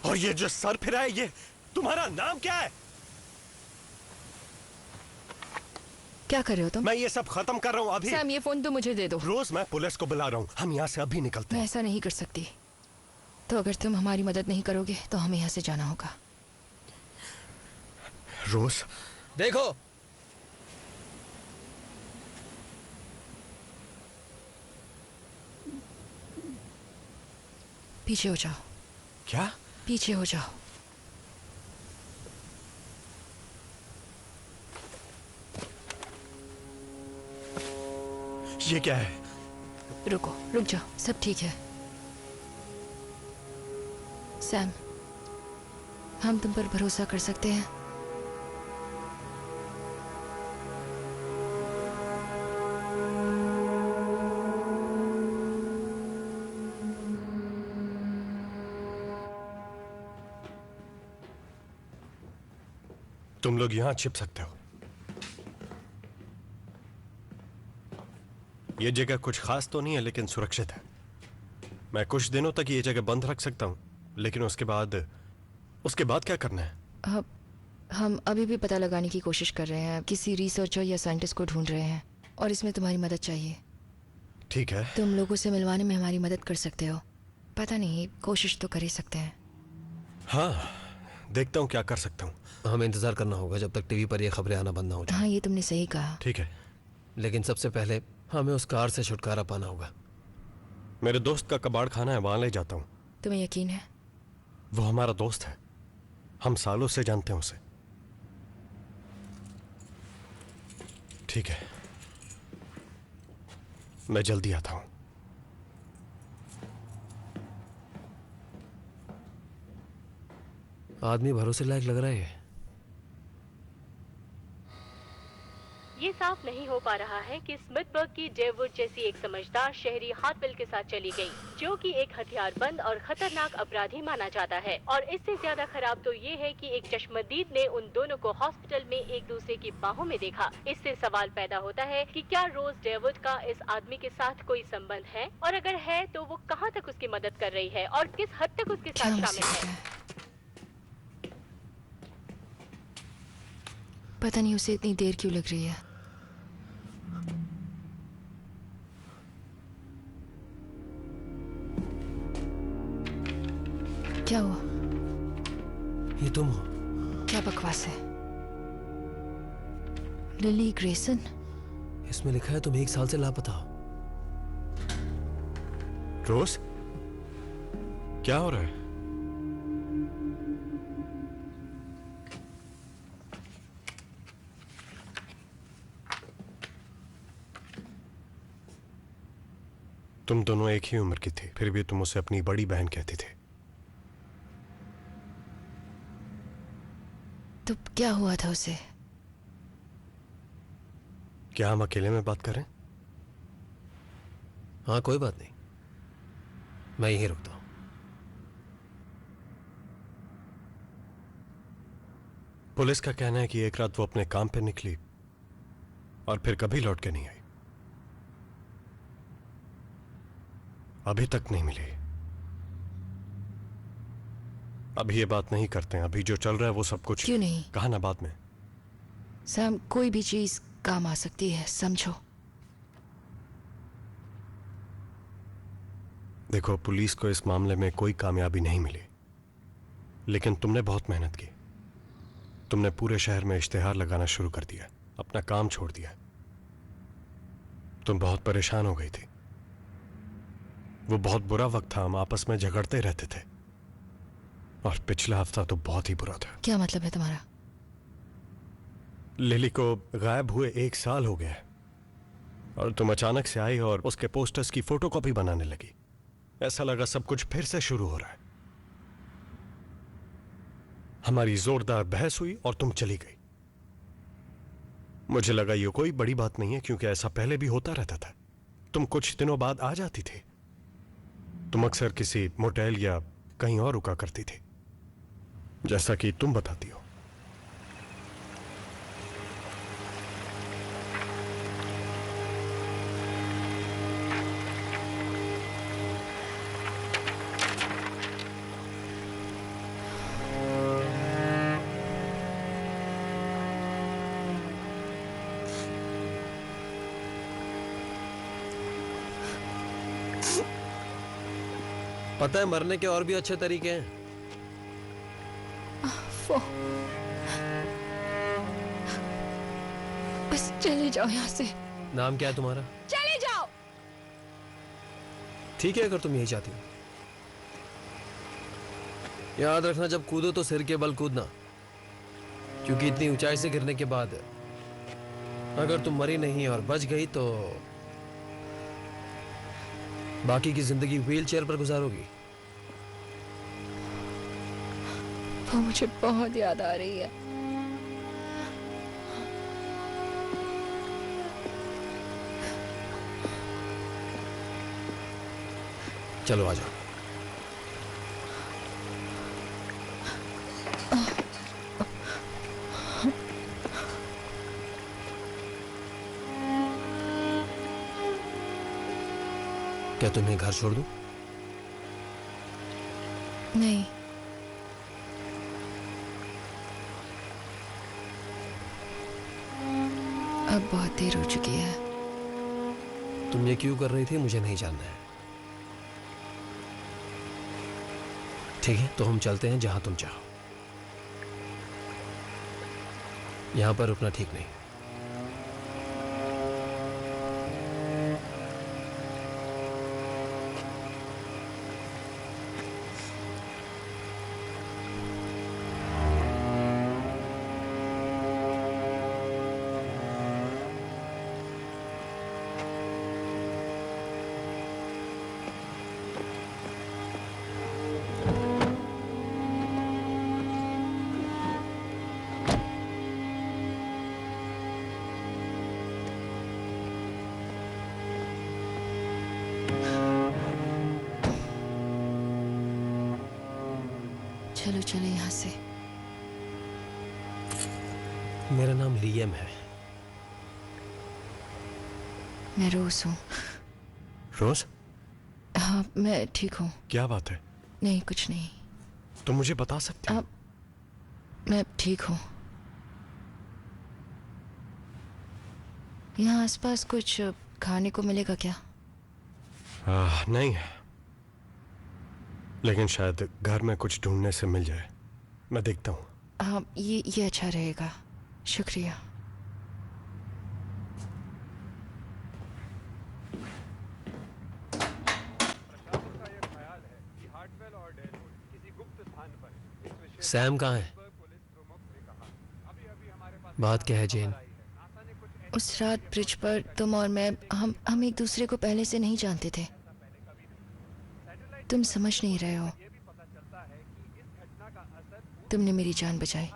और ये जो सर फिरा है, ये तुम्हारा नाम क्या है? क्या कर रहे हो तुम? मैं ये सब खत्म कर रहा हूँ अभी। सैम, ये फोन तो मुझे दे दो। रोज, मैं पुलिस को बुला रहा हूँ। हम यहाँ से अभी निकलते मैं हैं। ऐसा नहीं कर सकती। तो अगर तुम हमारी मदद नहीं करोगे तो हमें यहाँ से जाना होगा। रोज, देखो, पीछे हो जाओ। क्या? पीछे हो जाओ। ये क्या है? रुको, रुक जाओ, सब ठीक है। सैम, हम तुम पर भरोसा कर सकते हैं? तुम लोग यहाँ छिप सकते हो। ये जगह कुछ खास तो नहीं है, लेकिन सुरक्षित है। मैं कुछ दिनों तक ये जगह बंद रख सकता हूँ, लेकिन उसके बाद क्या करना है? हम अभी भी पता लगाने की कोशिश कर रहे हैं। किसी रिसर्चर या साइंटिस्ट को ढूंढ रहे हैं, और इसमें तुम्हारी मदद चाहिए। ठीक है। तुम लोगों से मिलवाने में हमारी मदद कर सकते हो। पता नहीं, कोशिश तो कर ही सकते हैं। हाँ, देखता हूँ क्या कर सकता हूँ। हमें इंतजार करना होगा जब तक टीवी पर ये खबरें आना बंद ना हो जाए। हाँ, ये तुमने सही कहा। ठीक है, लेकिन सबसे पहले हमें उस कार से छुटकारा पाना होगा। मेरे दोस्त का कबाड़ खाना है, वहां ले जाता हूँ। तुम्हें यकीन है? वो हमारा दोस्त है, हम सालों से जानते हैं उसे। ठीक है, मैं जल्दी आता हूँ। आदमी भरोसे लायक लग रहा है। ये साफ नहीं हो पा रहा है कि स्मिथबर्ग की डेववुड जैसी एक समझदार शहरी हार्टवेल के साथ चली गई, जो कि एक हथियारबंद और खतरनाक अपराधी माना जाता है। और इससे ज्यादा खराब तो ये है कि एक चश्मदीद ने उन दोनों को हॉस्पिटल में एक दूसरे की बाहों में देखा। इससे सवाल पैदा होता है कि क्या रोज डेववुड का इस आदमी के साथ कोई संबंध है, और अगर है तो वो कहाँ तक उसकी मदद कर रही है और किस हद तक उसके साथ शामिल है। पता नहीं उसे इतनी देर क्यों लग रही है। क्या हुआ? ये तुम हो? क्या बकवास है? Lily Grayson? इसमें लिखा है तुम 1 साल से लापता हो। रोज, क्या हो रहा है? तुम दोनों एक ही उम्र की थी, फिर भी तुम उसे अपनी बड़ी बहन कहती थी। तो क्या हुआ था उसे? क्या हम अकेले में बात करें? हाँ कोई बात नहीं, मैं यहीं रुकता हूं। पुलिस का कहना है कि एक रात वो अपने काम पे निकली और फिर कभी लौट के नहीं आई। अभी तक नहीं मिली। अभी ये बात नहीं करते हैं। अभी जो चल रहा है वो सब कुछ क्यों नहीं? कहा ना बाद में। सैम, कोई भी चीज काम आ सकती है, समझो। देखो, पुलिस को इस मामले में कोई कामयाबी नहीं मिली, लेकिन तुमने बहुत मेहनत की। तुमने पूरे शहर में इश्तिहार लगाना शुरू कर दिया, अपना काम छोड़ दिया। तुम बहुत परेशान हो गई थी। वो बहुत बुरा वक्त था, हम आपस में झगड़ते रहते थे। और पिछला हफ्ता तो बहुत ही बुरा था। क्या मतलब है तुम्हारा? लिली को गायब हुए 1 साल हो गया है और तुम अचानक से आई और उसके पोस्टर्स की फोटोकॉपी बनाने लगी। ऐसा लगा सब कुछ फिर से शुरू हो रहा है। हमारी जोरदार बहस हुई और तुम चली गई। मुझे लगा ये कोई बड़ी बात नहीं है, क्योंकि ऐसा पहले भी होता रहता था। तुम कुछ दिनों बाद आ जाती थी। तुम अक्सर किसी मोटेल या कहीं और रुका करती थी, जैसा कि तुम बताती हो। पता है, मरने के और भी अच्छे तरीके हैं। बस चले जाओ यहाँ से। नाम क्या है तुम्हारा? चले जाओ। ठीक है, अगर तुम यही चाहती हो। याद रखना, जब कूदो तो सिर के बल कूदना, क्योंकि इतनी ऊंचाई से गिरने के बाद अगर तुम मरी नहीं और बच गई तो बाकी की जिंदगी व्हील चेयर पर गुजारोगी। वो मुझे बहुत याद आ रही है। चलो आ जाओ। क्या तुम्हें घर छोड़ दूं? नहीं, अब बहुत देर हो चुकी है। तुम ये क्यों कर रही थी मुझे नहीं जानना है। ठीक है, तो हम चलते हैं जहां तुम चाहो। यहां पर रुकना ठीक नहीं। चलो चलो यहाँ से। मेरा नाम लियम है। मैं रोज हूँ। रोज? हाँ, मैं ठीक हूँ। क्या बात है? नहीं, कुछ नहीं। तुम मुझे बता सकती हो? मैं ठीक हूँ। यहाँ आसपास कुछ खाने को मिलेगा क्या? नहीं, लेकिन शायद घर में कुछ ढूंढने से मिल जाए। मैं देखता हूँ। हाँ, ये अच्छा रहेगा। शुक्रिया। सैम कहाँ है? बात क्या है जेन? उस रात ब्रिज पर तुम और मैं हम एक दूसरे को पहले से नहीं जानते थे। तुम समझ नहीं रहे हो। तुमने मेरी जान बचाई।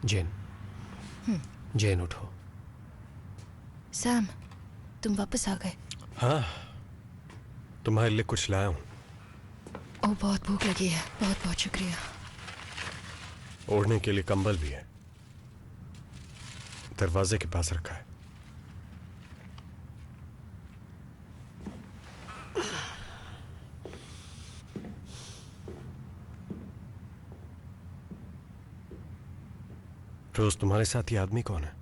जेन, जेन उठो। सैम, तुम वापस आ गए। हाँ, तुम्हारे लिए कुछ लाया हूं। ओह, बहुत भूख लगी है। बहुत बहुत शुक्रिया। ओढ़ने के लिए कंबल भी है, दरवाजे के पास रखा है। रोज, तुम्हारे साथ ये आदमी कौन है?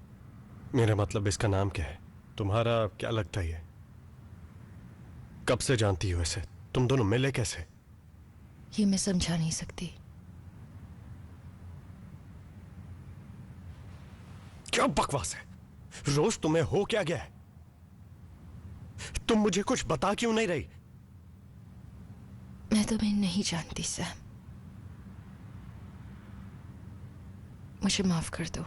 मेरा मतलब इसका नाम क्या है? तुम्हारा क्या लगता है? कब से जानती हो इसे? तुम दोनों मिले कैसे? ये मैं समझा नहीं सकती। क्या बकवास है? रोज, तुम्हें हो क्या गया है? तुम मुझे कुछ बता क्यों नहीं रही? मैं तुम्हें नहीं जानती सैम, मुझे माफ कर दो।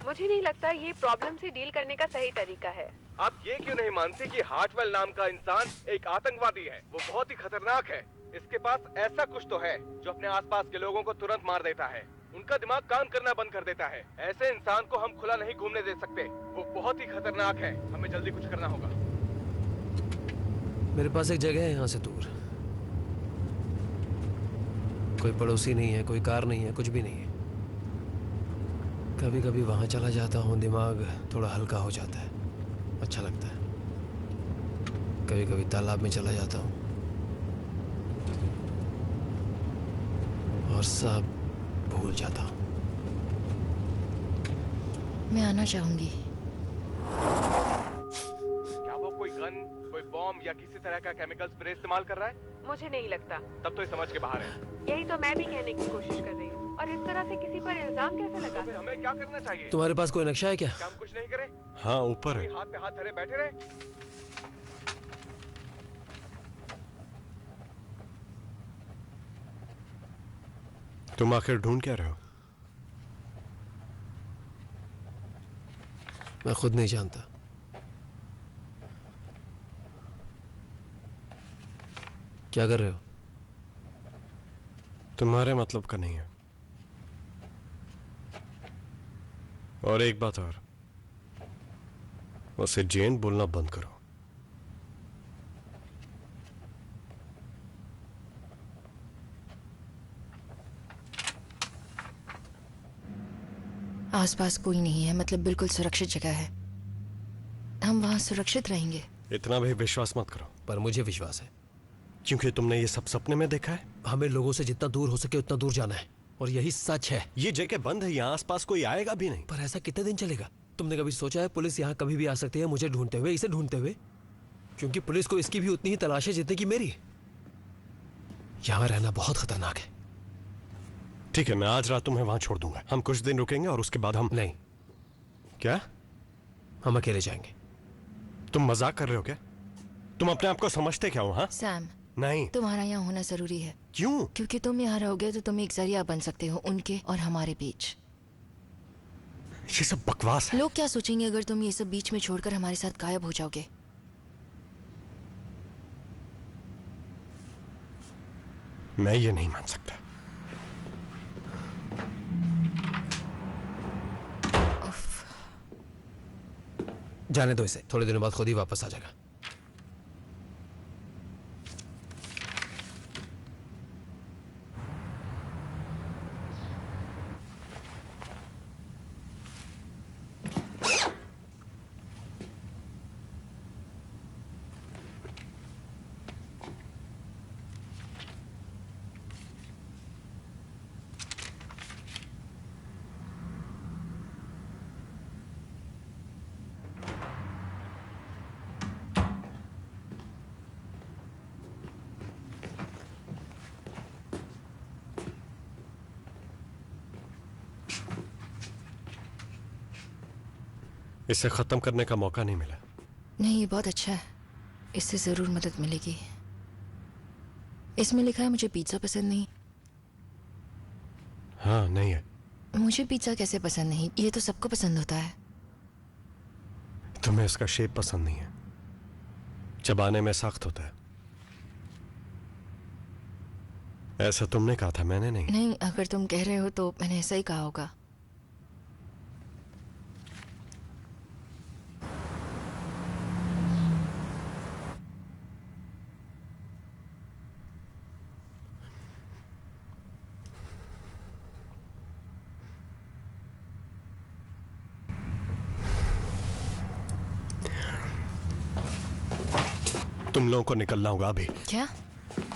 मुझे नहीं लगता ये प्रॉब्लम से डील करने का सही तरीका है। आप ये क्यों नहीं मानते कि हार्टवेल नाम का इंसान एक आतंकवादी है? वो बहुत ही खतरनाक है। इसके पास ऐसा कुछ तो है जो अपने आसपास के लोगों को तुरंत मार देता है। उनका दिमाग काम करना बंद कर देता है। ऐसे इंसान को हम खुला नहीं घूमने दे सकते। वो बहुत ही खतरनाक है। हमें जल्दी कुछ करना होगा। मेरे पास एक जगह है यहाँ से दूर। कोई पड़ोसी नहीं है, कोई कार नहीं है, कुछ भी नहीं है। कभी कभी वहां चला जाता हूँ, दिमाग थोड़ा हल्का हो जाता है, अच्छा लगता है। कभी कभी तालाब में चला जाता हूँ और सब भूल जाता हूँ। मैं आना चाहूंगी। क्या वो कोई गन, कोई बॉम्ब या किसी तरह का केमिकल स्प्रे इस्तेमाल कर रहा है? मुझे नहीं लगता। तब तो ये समझ के बाहर है। यही तो मैं भी कहने की कोशिश कर रही हूँ। और इस तरह से किसी पर इल्जाम कैसे लगा? तो हमें क्या करना चाहिए? तुम्हारे पास कोई नक्शा है क्या? क्या हम कुछ नहीं करें? हाँ, ऊपर है। हाथ पे हाथ धरे बैठे रहे। तुम आखिर ढूंढ क्या रहे हो? मैं खुद नहीं जानता। क्या कर रहे हो? तुम्हारे मतलब का नहीं है। और एक बात और, उसे जेन बोलना बंद करो। आसपास कोई नहीं है, मतलब बिल्कुल सुरक्षित जगह है। हम वहां सुरक्षित रहेंगे। इतना भी विश्वास मत करो। पर मुझे विश्वास है, क्योंकि तुमने ये सब सपने में देखा है। हमें लोगों से जितना दूर हो सके उतना दूर जाना है, और यही सच है। ये जगह बंद है, यहाँ आसपास कोई आएगा भी नहीं। पर ऐसा कितने दिन चलेगा? तुमने कभी सोचा है पुलिस यहाँ कभी भी आ सकती है, मुझे ढूंढते हुए, इसे ढूंढते हुए? क्योंकि पुलिस को इसकी भी उतनी ही तलाश है जितनी की मेरी। यहाँ रहना बहुत खतरनाक है। ठीक है, मैं आज रात तुम्हें वहां छोड़ दूंगा। हम कुछ दिन रुकेंगे और उसके बाद हम... नहीं। क्या? हम अकेले जाएंगे। तुम मजाक कर रहे हो क्या? तुम अपने आप को समझते क्या हो? हाँ सैम, नहीं, तुम्हारा यहाँ होना जरूरी है। क्यों? क्योंकि तुम यहाँ रहोगे तो तुम एक जरिया बन सकते हो उनके और हमारे बीच। ये सब बकवास है। लोग क्या सोचेंगे अगर तुम ये सब बीच में छोड़कर हमारे साथ गायब हो जाओगे? मैं ये नहीं मान सकता। जाने दो इसे, थोड़े दिनों बाद खुद ही वापस आ जाएगा। इसे खत्म करने का मौका नहीं मिला। नहीं, ये बहुत अच्छा है। इससे जरूर मदद मिलेगी। इसमें लिखा है मुझे पिज्जा पसंद नहीं। हाँ, नहीं है। मुझे पिज्जा कैसे पसंद नहीं? ये तो सबको पसंद होता है। तुम्हें इसका शेप पसंद नहीं है, चबाने में सख्त होता है। ऐसा तुमने कहा था, मैंने नहीं। नहीं, अगर तुम कह रहे हो तो मैंने ऐसा ही कहा होगा। तुम लोगों को निकलना होगा अभी। क्या?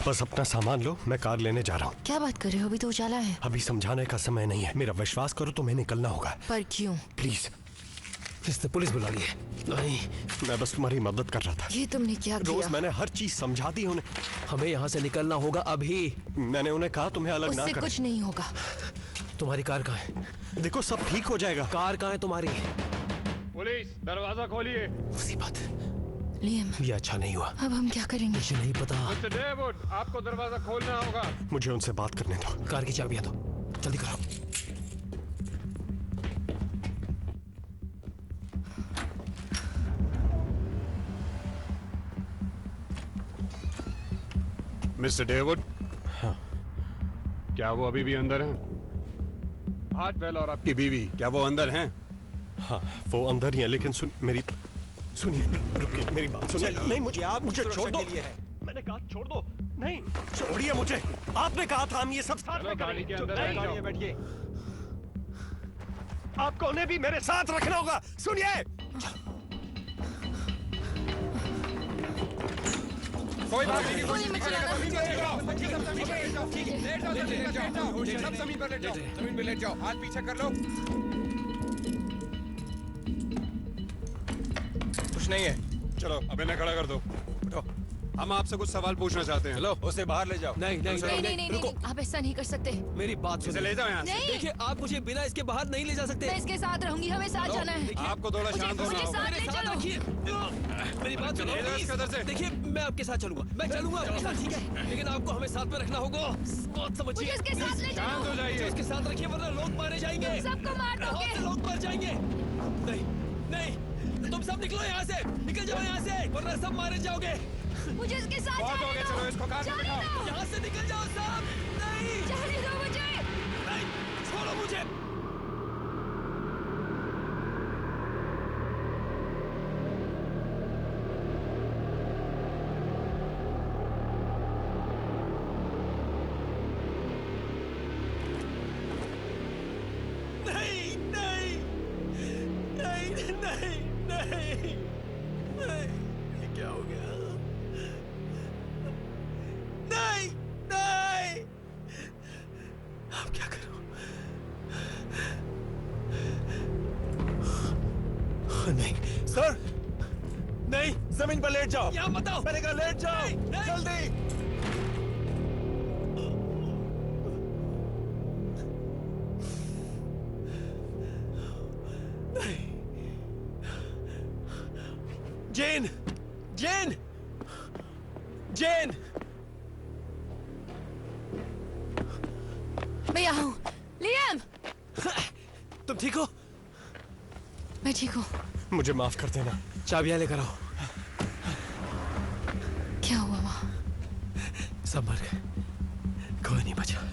बस अपना सामान लो, मैं कार लेने जा रहा हूँ। क्या बात कर रहे हो? अभी तो उजाला है। अभी समझाने का समय नहीं है, मेरा विश्वास करो, तुम्हें निकलना होगा। पर क्यों? प्लीज। इसने पुलिस बुला ली है। नहीं, मैं बस तुम्हारी मदद कर रहा था। ये तुमने क्या किया? रोज मैंने हर चीज समझा दी उन्हें। हमें यहाँ से निकलना होगा अभी। मैंने उन्हें कहा तुम्हें अलग ना उससे करें। कुछ नहीं होगा। तुम्हारी कार कहाँ है? देखो सब ठीक हो जाएगा। कार कहाँ है तुम्हारी? पुलिस, दरवाजा खोलिए। मुसीबत। लियम, ये अच्छा नहीं हुआ। अब हम क्या करेंगे? मुझे नहीं पता। मिस्टर डेवुड, आपको दरवाजा खोलना होगा। मुझे उनसे बात करने दो। कार की चाबियां दो, जल्दी करो। मिस्टर डेवुड, हाँ। क्या वो अभी भी अंदर हैं? हार्टवेल और आपकी बीवी, क्या वो अंदर हैं? हाँ, वो अंदर ही है, लेकिन सुनिए, रुकिए, मेरी बात सुनिए। नहीं, मुझे छोड़ दो। मैंने कहा छोड़ दो। नहीं, छोड़िए मुझे। आपने कहा था हम ये सब साथ में गाड़ी के अंदर करेंगे। बैठिए। आपको उन्हें भी मेरे साथ रखना होगा। सुनिए। कोई बात नहीं, मत चलाना। सब जमीन पर लेट जाओ, जमीन पर लेट जाओ, हाथ पीछे कर लो। कुछ नहीं है। चलो अब इन्हें खड़ा कर दो। उठो, हम आपसे कुछ सवाल पूछना चाहते हैं। चलो, उसे बाहर ले जाओ। नहीं, रुको। आप ऐसा नहीं कर सकते। मेरी बात इसे ले जाओ यहाँ से। देखिए, आप मुझे बिना इसके बाहर नहीं ले जा सकते। मैं इसके साथ रहूंगी, हमें साथ जाना है। आपको थोड़ा शांत होना होगा। साथ ले चलो। मेरी बात सुनो। ले जाओ इसके अंदर से। देखिए, मैं आपके साथ चलूंगा, मैं चलूंगा आपके साथ, ठीक है, लेकिन आपको हमें साथ में रखना होगा। बात समझिए। मुझे इसके साथ ले शांत हो जाइए। इसके साथ रखिए, वरना लोग मारे जाएंगे। सबको मार दोगे। लोग मर जाएंगे। नहीं, नहीं, तुम सब निकलो यहाँ से, निकल जाओ यहाँ से, वरना सब मारे जाओगे। मुझे इसके साथ बहुत हो जाने गया, दो। चलो इसको कार में जाने बिठाओ। दो। यहाँ से निकल जाओ सब। नहीं, जाने दो मुझे। नहीं, छोड़ो मुझे। नहीं, नहीं, नहीं, नहीं, नहीं, नहीं, ये क्या हो गया? नहीं, नहीं, अब क्या करूं? नहीं, सर, नहीं, जमीन पर लेट जाओ। यहाँ बताओ। मैंने कहा लेट जाओ, जल्दी। जेन, जेन, जेन, मैं यहाँ हूँ। लियम, तुम ठीक हो? मैं ठीक हूँ। मुझे माफ कर देना। चाबियां लेकर आओ। क्या हुआ वहाँ? सब मर गए, कोई नहीं बचा।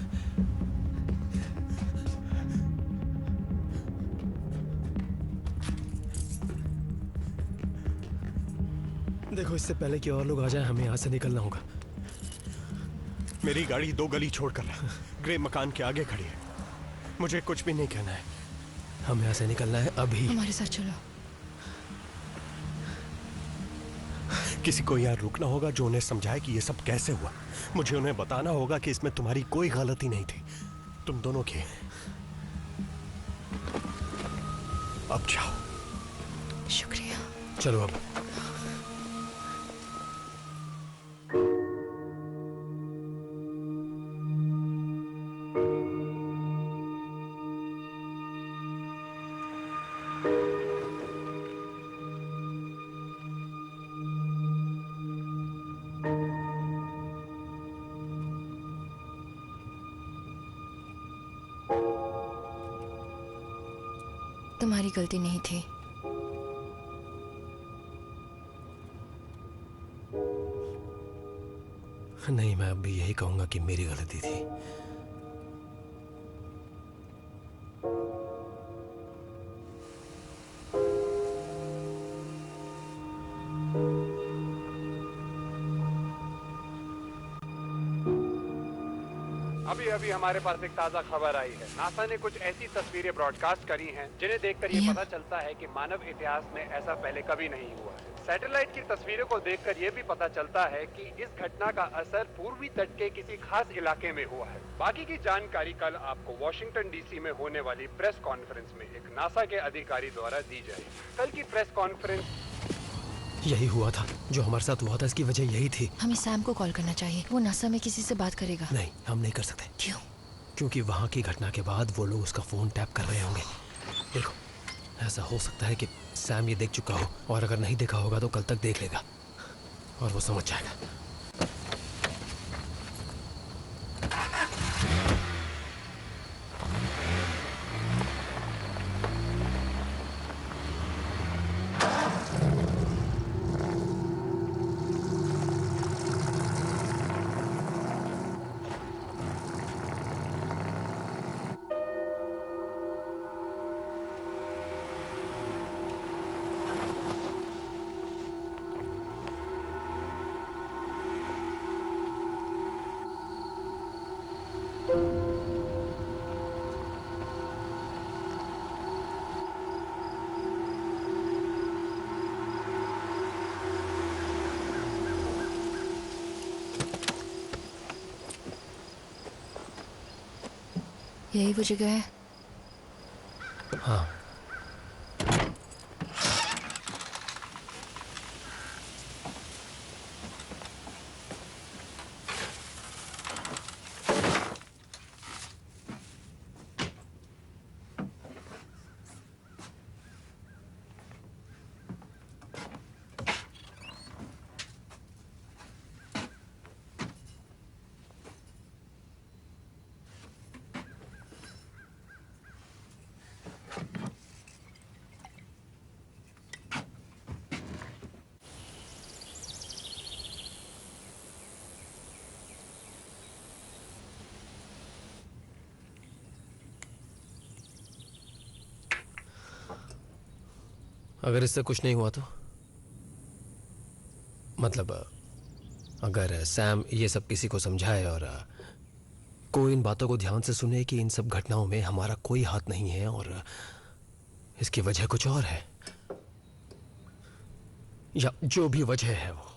देखो, इससे पहले कि और लोग आ जाए, हमें यहाँ से निकलना होगा। मेरी गाड़ी 2 गली छोड़कर ग्रे मकान के आगे खड़ी है। मुझे कुछ भी नहीं कहना है। हमें यहाँ से निकलना है अभी। हमारे साथ चलो। किसी को यहाँ रुकना होगा जो उन्हें समझाए कि ये सब कैसे हुआ। मुझे उन्हें बताना होगा कि इसमें तुम्हारी कोई गलती नहीं थी, तुम दोनों की। अब जाओ। शुक्रिया। चलो अब। तुम्हारी गलती नहीं थी। नहीं, मैं मैं अब भी यही कहूंगा कि मेरी गलती थी। अभी अभी हमारे पास एक ताजा खबर आई है। नासा ने कुछ ऐसी तस्वीरें ब्रॉडकास्ट करी हैं जिन्हें देखकर ये पता चलता है कि मानव इतिहास में ऐसा पहले कभी नहीं हुआ है। सैटेलाइट की तस्वीरों को देखकर ये भी पता चलता है कि इस घटना का असर पूर्वी तट के किसी खास इलाके में हुआ है। बाकी की जानकारी कल आपको वॉशिंगटन डीसी में होने वाली प्रेस कॉन्फ्रेंस में एक नासा के अधिकारी द्वारा दी जाएगी। कल की प्रेस कॉन्फ्रेंस यही हुआ था जो हमारे साथ हुआ था, इसकी वजह यही थी। हमें सैम को कॉल करना चाहिए, वो नासा में किसी से बात करेगा। नहीं, हम नहीं कर सकते। क्यों? क्योंकि वहाँ की घटना के बाद वो लोग उसका फोन टैप कर रहे होंगे। देखो, ऐसा हो सकता है कि सैम ये देख चुका हो, और अगर नहीं देखा होगा तो कल तक देख लेगा और वो समझ जाएगा। यही वो जगह है। हाँ, अगर इससे कुछ नहीं हुआ तो, मतलब अगर सैम ये सब किसी को समझाए और कोई इन बातों को ध्यान से सुने कि इन सब घटनाओं में हमारा कोई हाथ नहीं है और इसकी वजह कुछ और है, या जो भी वजह है वो,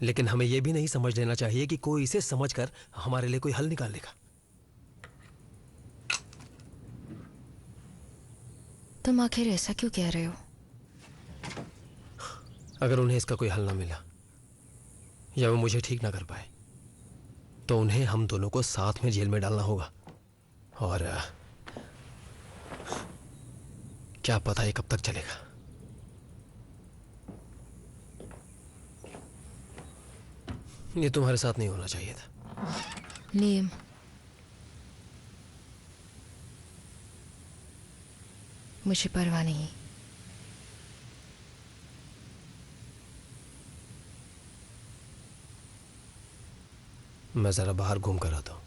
लेकिन हमें यह भी नहीं समझ लेना चाहिए कि कोई इसे समझकर हमारे लिए कोई हल निकालेगा। तुम आखिर ऐसा क्यों कह रहे हो? अगर उन्हें इसका कोई हल ना मिला या वो मुझे ठीक ना कर पाए तो उन्हें हम दोनों को साथ में जेल में डालना होगा, और क्या पता ये कब तक चलेगा। ये तुम्हारे साथ नहीं होना चाहिए था। लियम, मुझे परवाह नहीं। मैं जरा बाहर घूम कर आता हूं।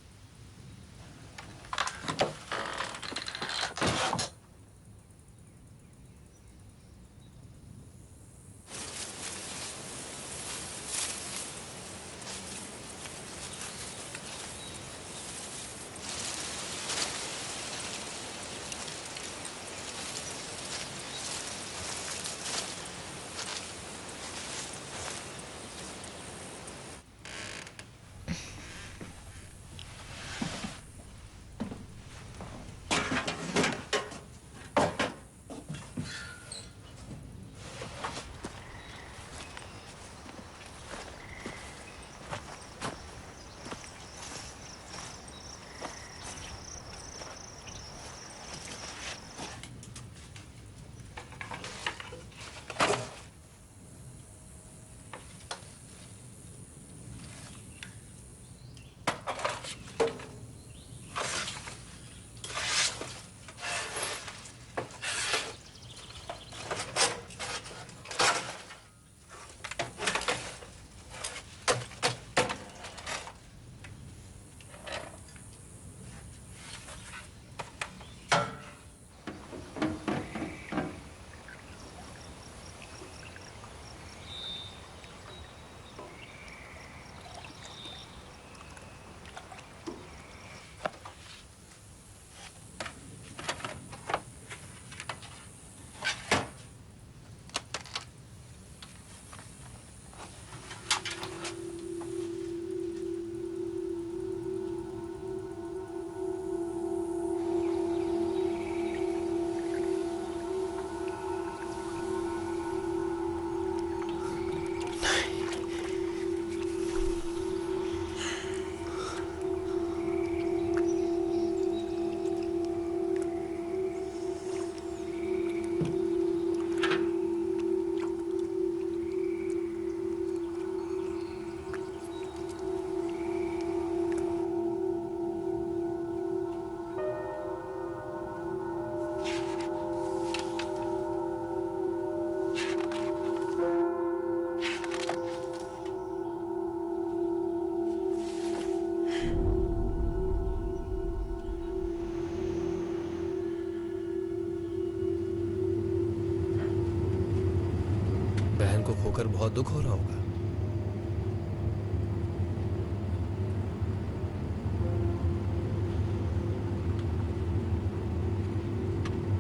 बहुत दुख हो रहा होगा।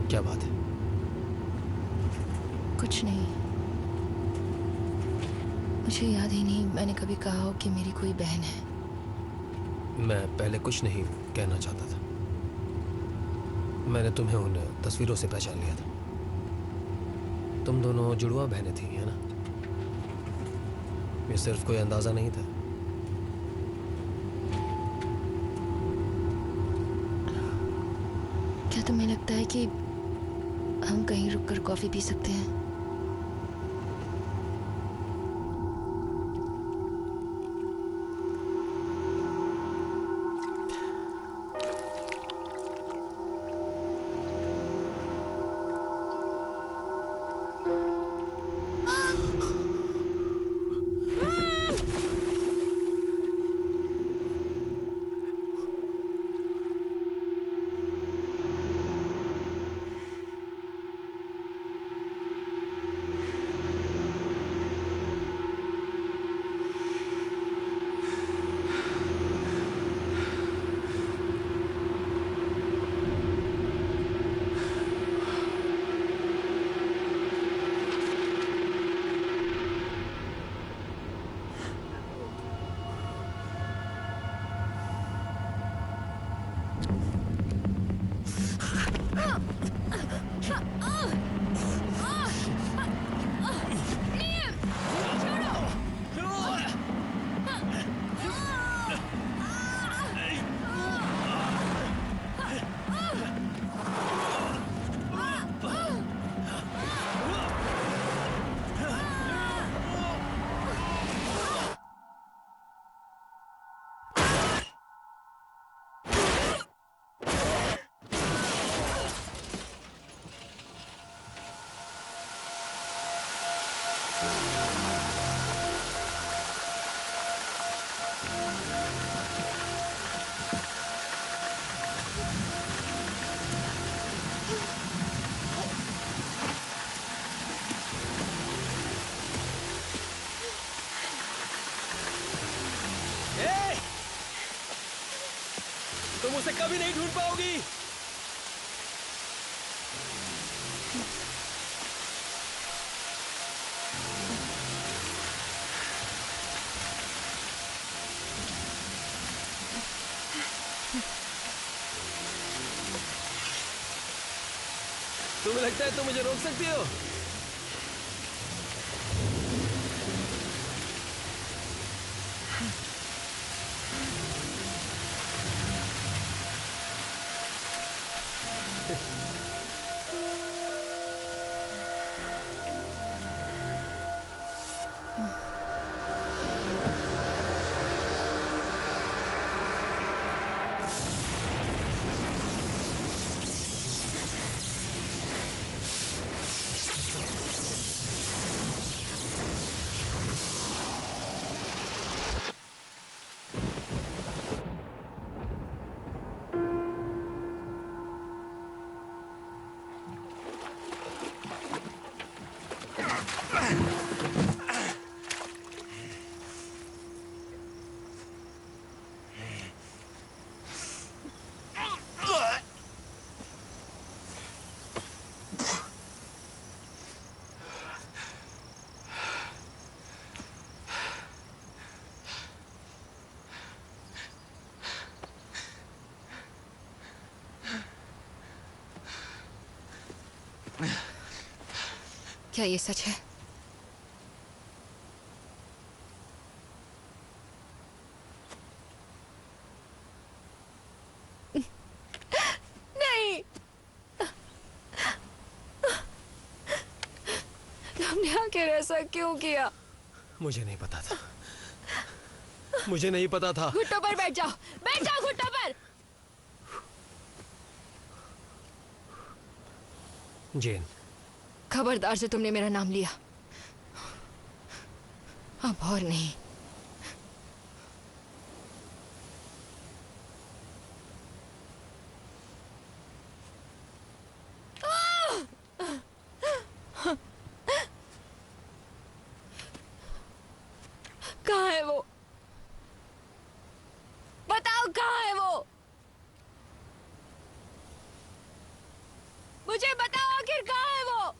क्या बात है? कुछ नहीं। मुझे याद ही नहीं मैंने कभी कहा हो कि मेरी कोई बहन है। मैं पहले कुछ नहीं कहना चाहता था। मैंने तुम्हें उन तस्वीरों से पहचान लिया था। तुम दोनों जुड़वा बहनें थी, है ना? ये सिर्फ कोई अंदाजा नहीं था। क्या तुम्हें लगता है कि हम कहीं रुककर कॉफी पी सकते हैं? तुम उसे कभी नहीं ढूंढ पाओगी। तुम्हें लगता है तुम मुझे रोक सकती हो? क्या ये सच है? नहीं। तुमने आखिर ऐसा क्यों किया? मुझे नहीं पता था। मुझे नहीं पता था। घुटनों पर बैठ जाओ, बैठ जाओ घुटनों पर। जेन, खबरदार से तुमने मेरा नाम लिया। अब और नहीं। कहाँ है वो? बताओ कहाँ है वो? मुझे बताओ आखिर कहाँ है वो?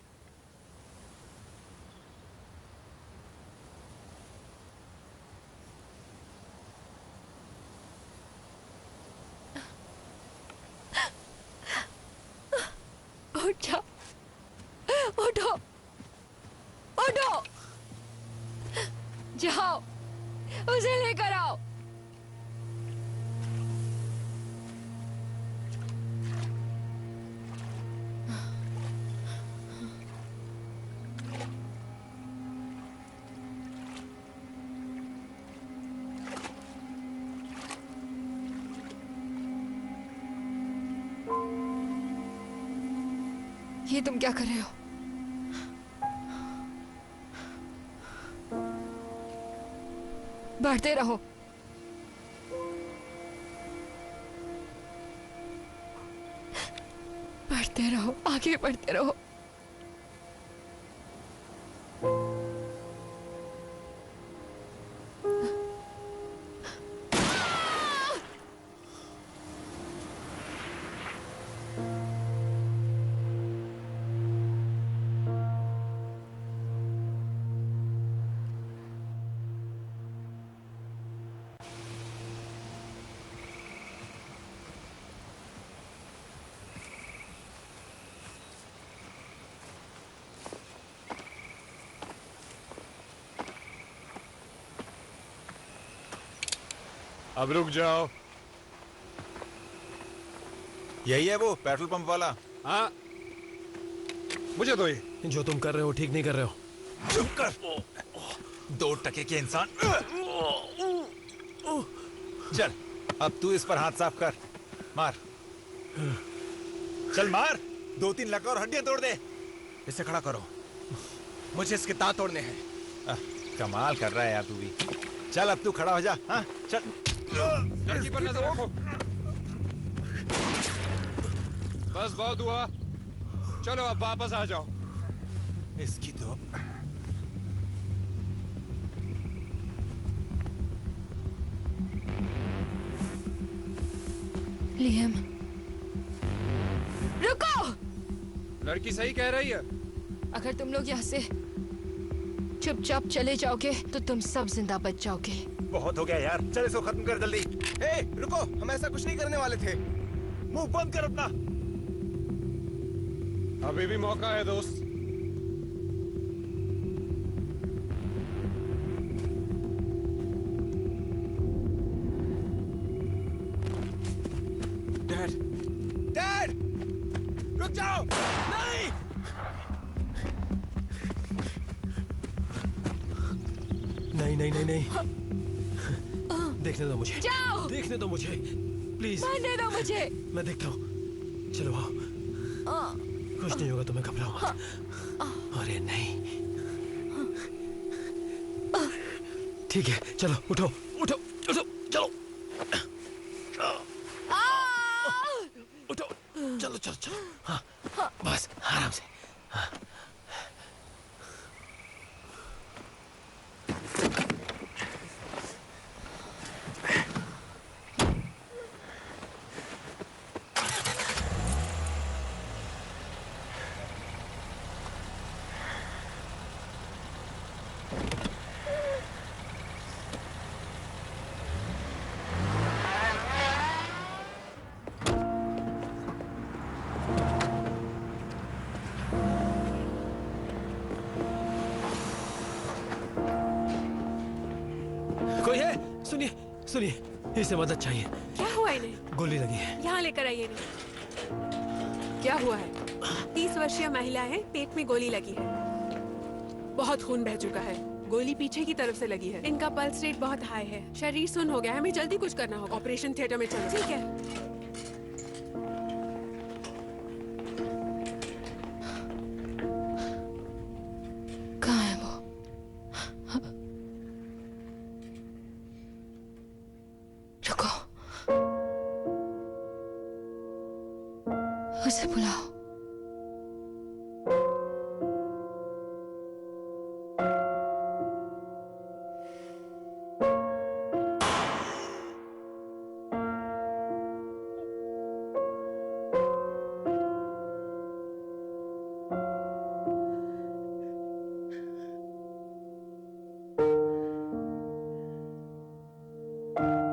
उठ जाओ, उठो, उठो, जाओ, उसे लेकर आओ। ये तुम क्या कर रहे हो? बढ़ते रहो। बढ़ते रहो, आगे बढ़ते रहो। अब रुक जाओ। यही है वो पेट्रोल पंप वाला? हाँ, मुझे दो ये। जो तुम कर रहे हो ठीक नहीं कर रहे हो। चुप कर, 2 टके के इंसान। चल, अब तू इस पर हाथ साफ कर। मार, चल मार। 2-3 लगा और हड्डियां तोड़ दे। इसे खड़ा करो, मुझे इसके दांत तोड़ने हैं। कमाल कर रहा है यार तू भी। चल अब तू खड़ा हो जा। हाँ चल। लड़की पर नजर रखो। बस बहुत हुआ, चलो अब वापस आ जाओ। इसकी तो लियम, रुको। लड़की सही कह रही है। अगर तुम लोग यहाँ से चुपचाप चले जाओगे तो तुम सब जिंदा बच जाओगे। बहुत हो गया यार, चल इसको खत्म कर जल्दी। ए, रुको, हम ऐसा कुछ नहीं करने वाले थे। मुंह बंद कर अपना। अभी भी मौका है दोस्त। डैड, डैड, रुक जाओ। नहीं, नहीं नहीं नहीं नहीं, देखने दो मुझे। जाओ, देखने दो मुझे प्लीज। मरने दो मुझे। मैं देखता हूँ। चलो आओ, कुछ नहीं होगा, तुम्हें घबराओ मत। अरे नहीं, ठीक है, चलो उठो उठो उठो, चलो उठो, चलो चलो चलो। हाँ बस आराम से। हाँ। कोई है? सुनिए सुनिए, इसे मदद चाहिए। क्या हुआ इन्हें? गोली लगी है। यहाँ लेकर आइए इन्हें। क्या हुआ है? 30 वर्षीय महिला है, पेट में गोली लगी है। बहुत खून बह चुका है। गोली पीछे की तरफ से लगी है। इनका पल्स रेट बहुत हाई है, शरीर सुन्न हो गया है। हमें जल्दी कुछ करना होगा। ऑपरेशन थिएटर में चलो। ठीक है। कहाँ है वो? रुको, उसे बुलाओ। है।